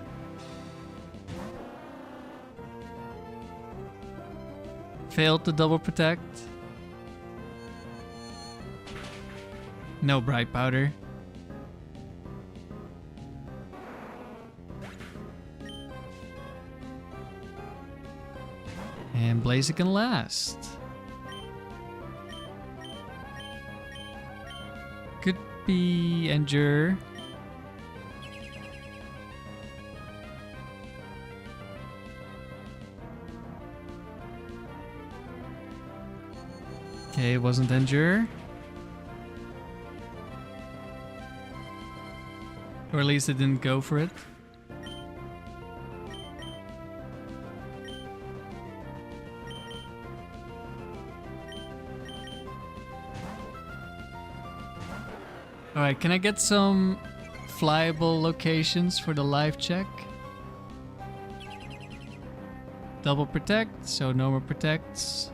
Failed to double protect. No Bright Powder. And Blaziken can last. Could be Endure. Okay, it wasn't Endure. Or at least it didn't go for it. Alright, can I get some flyable locations for the life check? Double protect, so no more protects.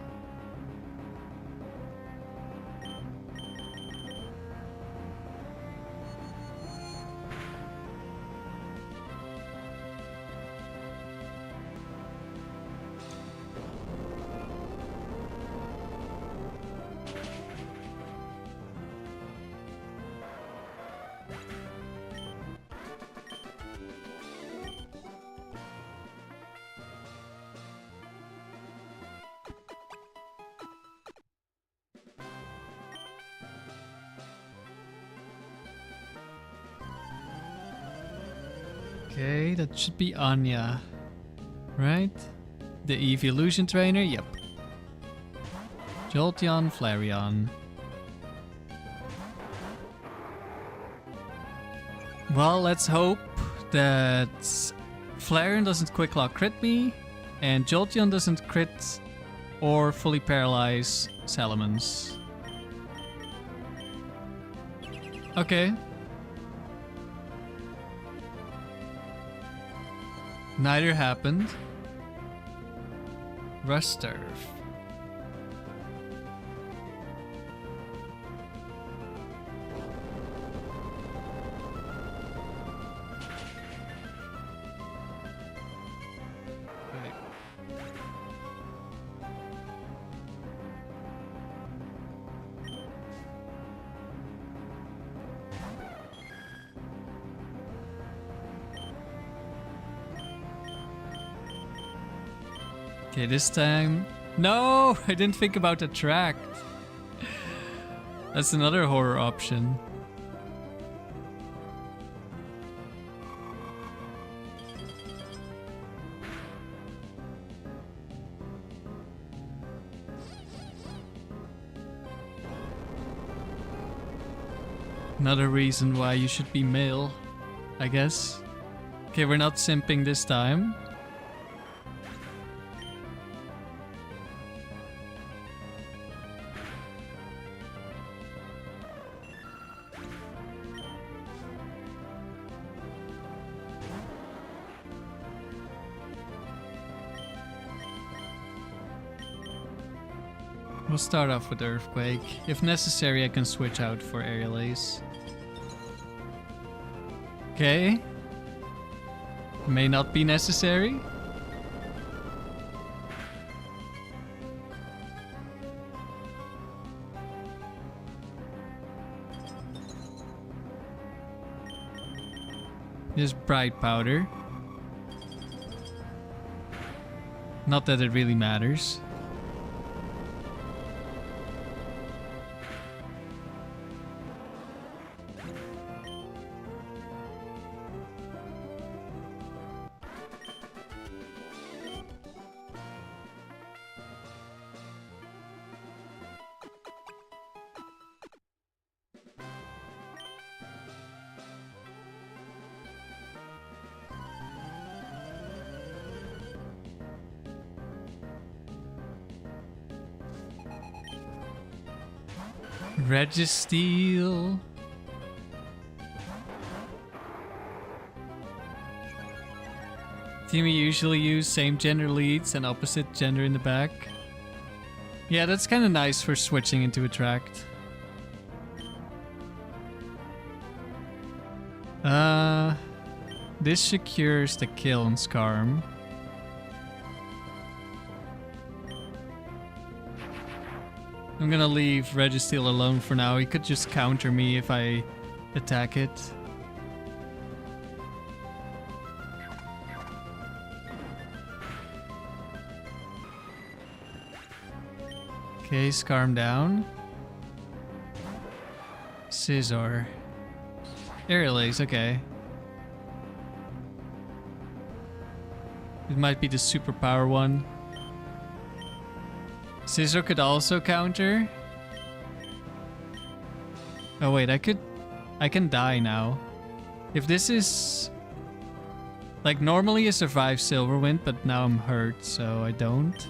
Okay, that should be Anya, right? The Evolution Trainer, yep. Jolteon, Flareon. Well, let's hope that Flareon doesn't Quick Lock crit me, and Jolteon doesn't crit or fully paralyze Salamence. Okay. Neither happened. Rust Turf. Okay, this time... No! I didn't think about Attract. That's another horror option. Another reason why you should be male, I guess. Okay, we're not simping this time. We'll start off with Earthquake. If necessary, I can switch out for Aerial Ace. Okay. May not be necessary. There's Bright Powder. Not that it really matters. Registeel. Team we usually use same gender leads and opposite gender in the back. Yeah, that's kind of nice for switching into Attract. This secures the kill on Skarm. I'm gonna leave Registeel alone for now. He could just counter me if I attack it. Okay, Scarm down. Scissor. Aerial Ace, okay. It might be the superpower one. Scissor could also counter. Oh wait, I can die now. If this is... Like normally I survive Silverwind, but now I'm hurt, so I don't.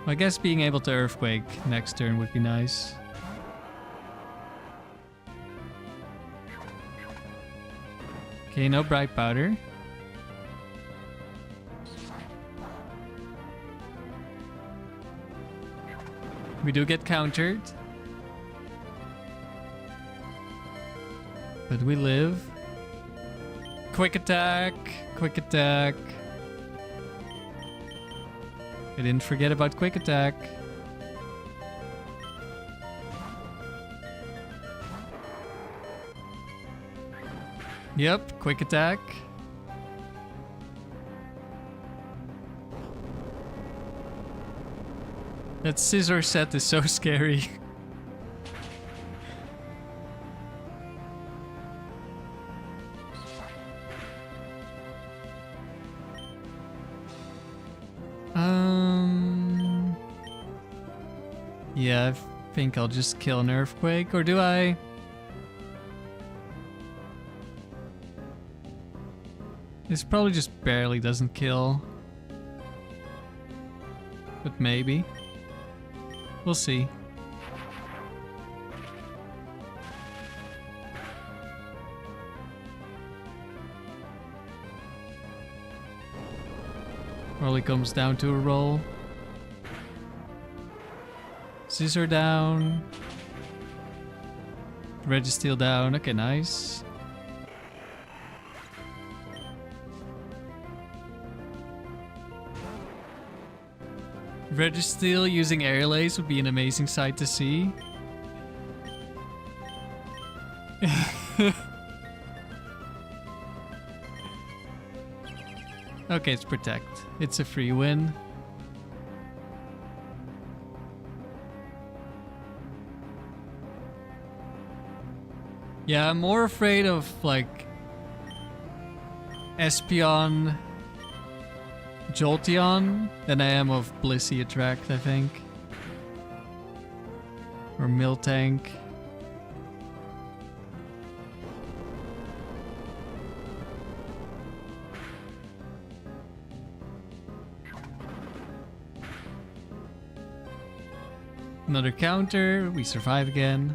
I guess being able to Earthquake next turn would be nice. Okay, no Bright Powder. We do get countered. But we live. Quick attack. Quick attack. I didn't forget about quick attack. Yep, quick attack. That scissor set is so scary. Yeah, I think I'll just kill an Earthquake, or do I? This probably just barely doesn't kill. But maybe. We'll see. Probably comes down to a roll. Scissor down. Registeel down. Okay, nice. Registeel using Aerial Ace would be an amazing sight to see. Okay, it's Protect. It's a free win. Yeah, I'm more afraid of, like, Espeon, Jolteon than I am of Blissey Attract, I think. Or Miltank. Another counter, we survive again.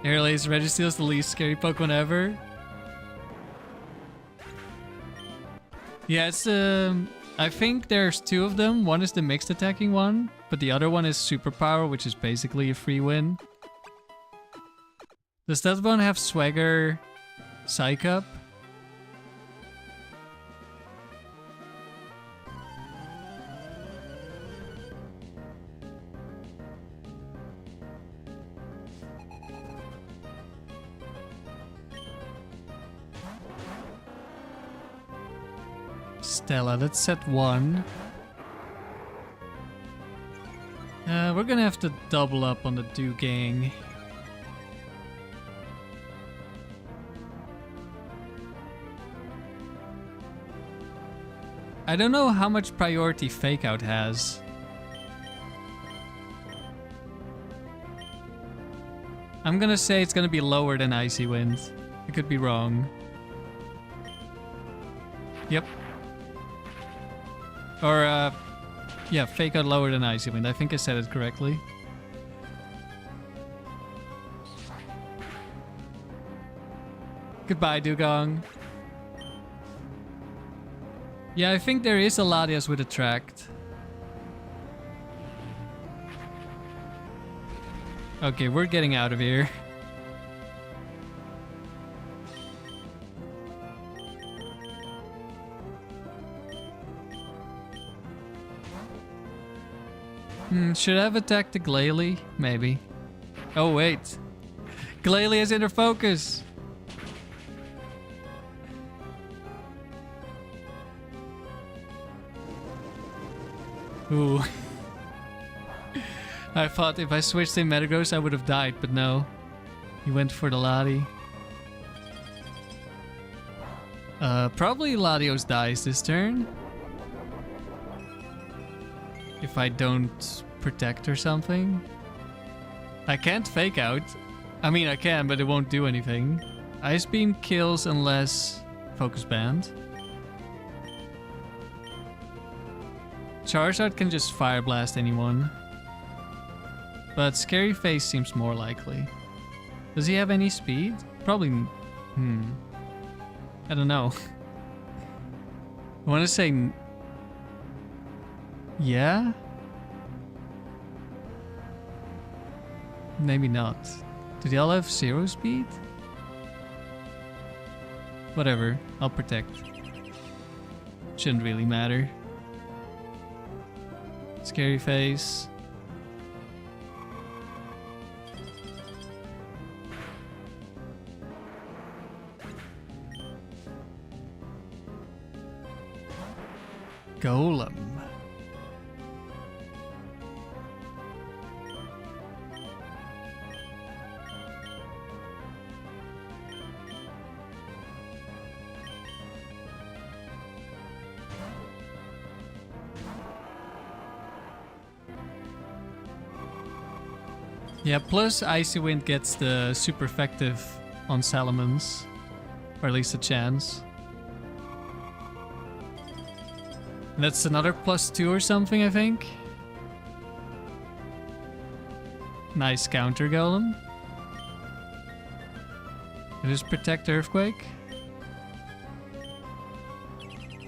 Aerial Ace Registeel is the least scary Pokemon ever. Yeah, it's I think there's two of them. One is the mixed attacking one, but the other one is Superpower, which is basically a free win. Does that one have Swagger Psych Up? Stella, that's set 1. We're gonna have to double up on the Dugang. I don't know how much priority Fake Out has. I'm gonna say it's gonna be lower than Icy Wind. I could be wrong. Yep. Or, yeah, Fake Out lower than Icy Wind. I think I said it correctly. Goodbye, Dugong. Yeah, I think there is a Latias with Attract. Okay, we're getting out of here. Should I have attacked the Glalie? Maybe. Oh, wait. Glalie has inner focus. Ooh. I thought if I switched in Metagross I would have died, but no. He went for the Lati. Probably Latios dies this turn. If I don't protect or something. I can't fake out. I mean, I can, but it won't do anything. Ice Beam kills unless Focus Band. Charizard can just Fire Blast anyone. But Scary Face seems more likely. Does he have any speed? Probably... I don't know. I want to say... Yeah? Maybe not. Do they all have 0 speed? Whatever, I'll protect. Shouldn't really matter. Scary Face. Golem. Yeah, plus Icy Wind gets the super effective on Salamence. Or at least a chance. And that's another +2 or something, I think. Nice counter Golem. It is Protect Earthquake.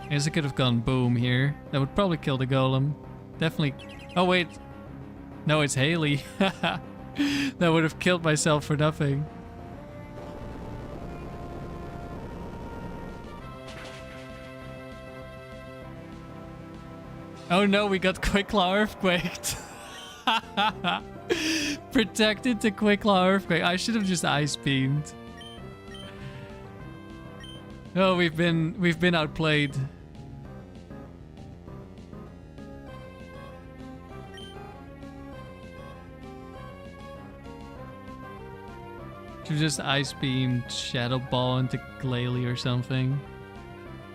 I guess I could have gone Boom here. That would probably kill the Golem. Definitely. Oh wait. No, it's Haley. That would have killed myself for nothing. Oh no, we got Quick Claw Earthquaked. Protected to Quick Claw Earthquake. I should have just Ice Beamed. Oh, we've been outplayed. Should just Ice Beam, Shadow Ball into Glalie or something.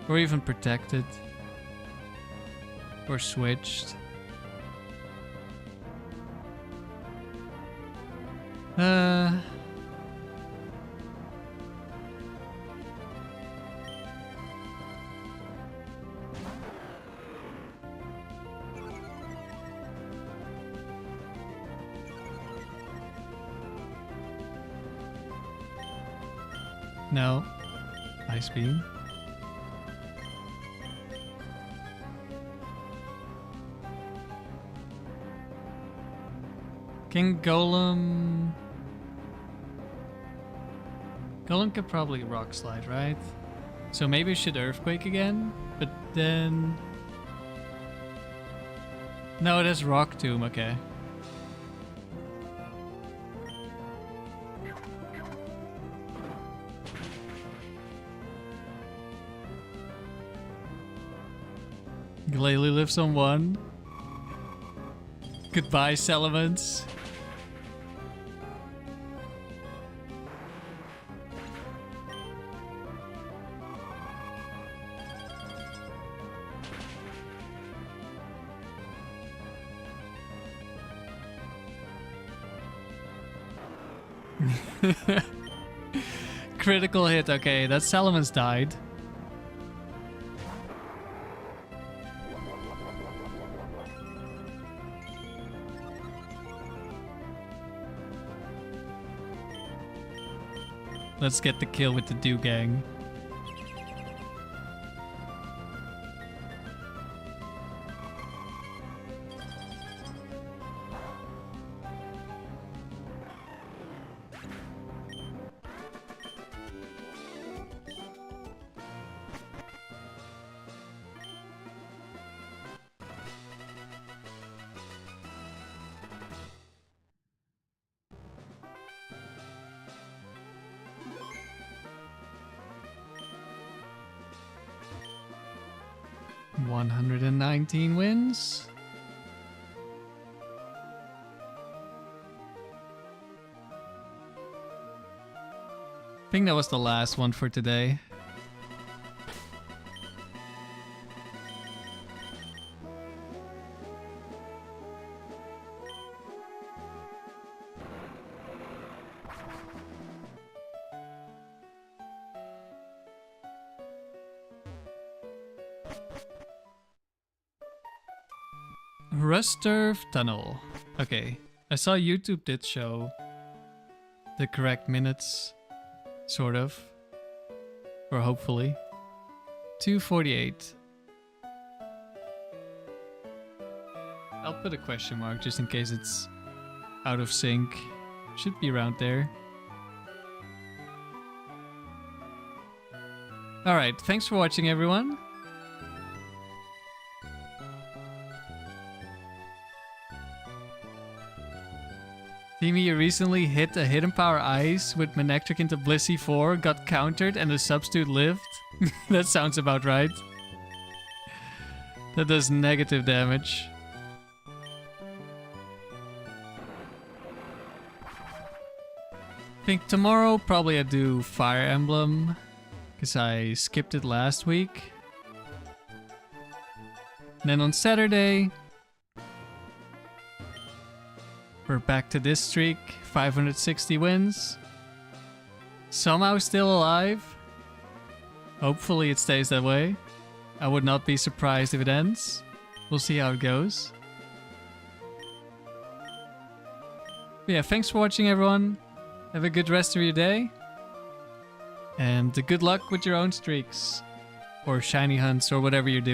Or even Protected. Or switched. No. Ice Beam. King Golem... Golem could probably Rock Slide, right? So maybe we should Earthquake again? But then... No, it has Rock Tomb, okay. Glalie lives on 1. Goodbye, Salamence. Critical hit, okay, that Salamence died. Let's get the kill with the Dewgang. 119 wins. I think that was the last one for today. Rusturf Tunnel. Okay, I saw YouTube did show the correct minutes, sort of, or hopefully. 2:48. I'll put a question mark just in case it's out of sync. Should be around there. Alright, thanks for watching everyone. Timmy, you recently hit a hidden power ice with Manectric into Blissey 4, got countered, and the substitute lived? That sounds about right. That does negative damage. I think tomorrow probably I do Fire Emblem, because I skipped it last week. And then on Saturday, we're back to this streak, 560 wins. Somehow still alive. Hopefully it stays that way. I would not be surprised if it ends. We'll see how it goes. But yeah, thanks for watching everyone. Have a good rest of your day. And good luck with your own streaks. Or shiny hunts or whatever you're doing.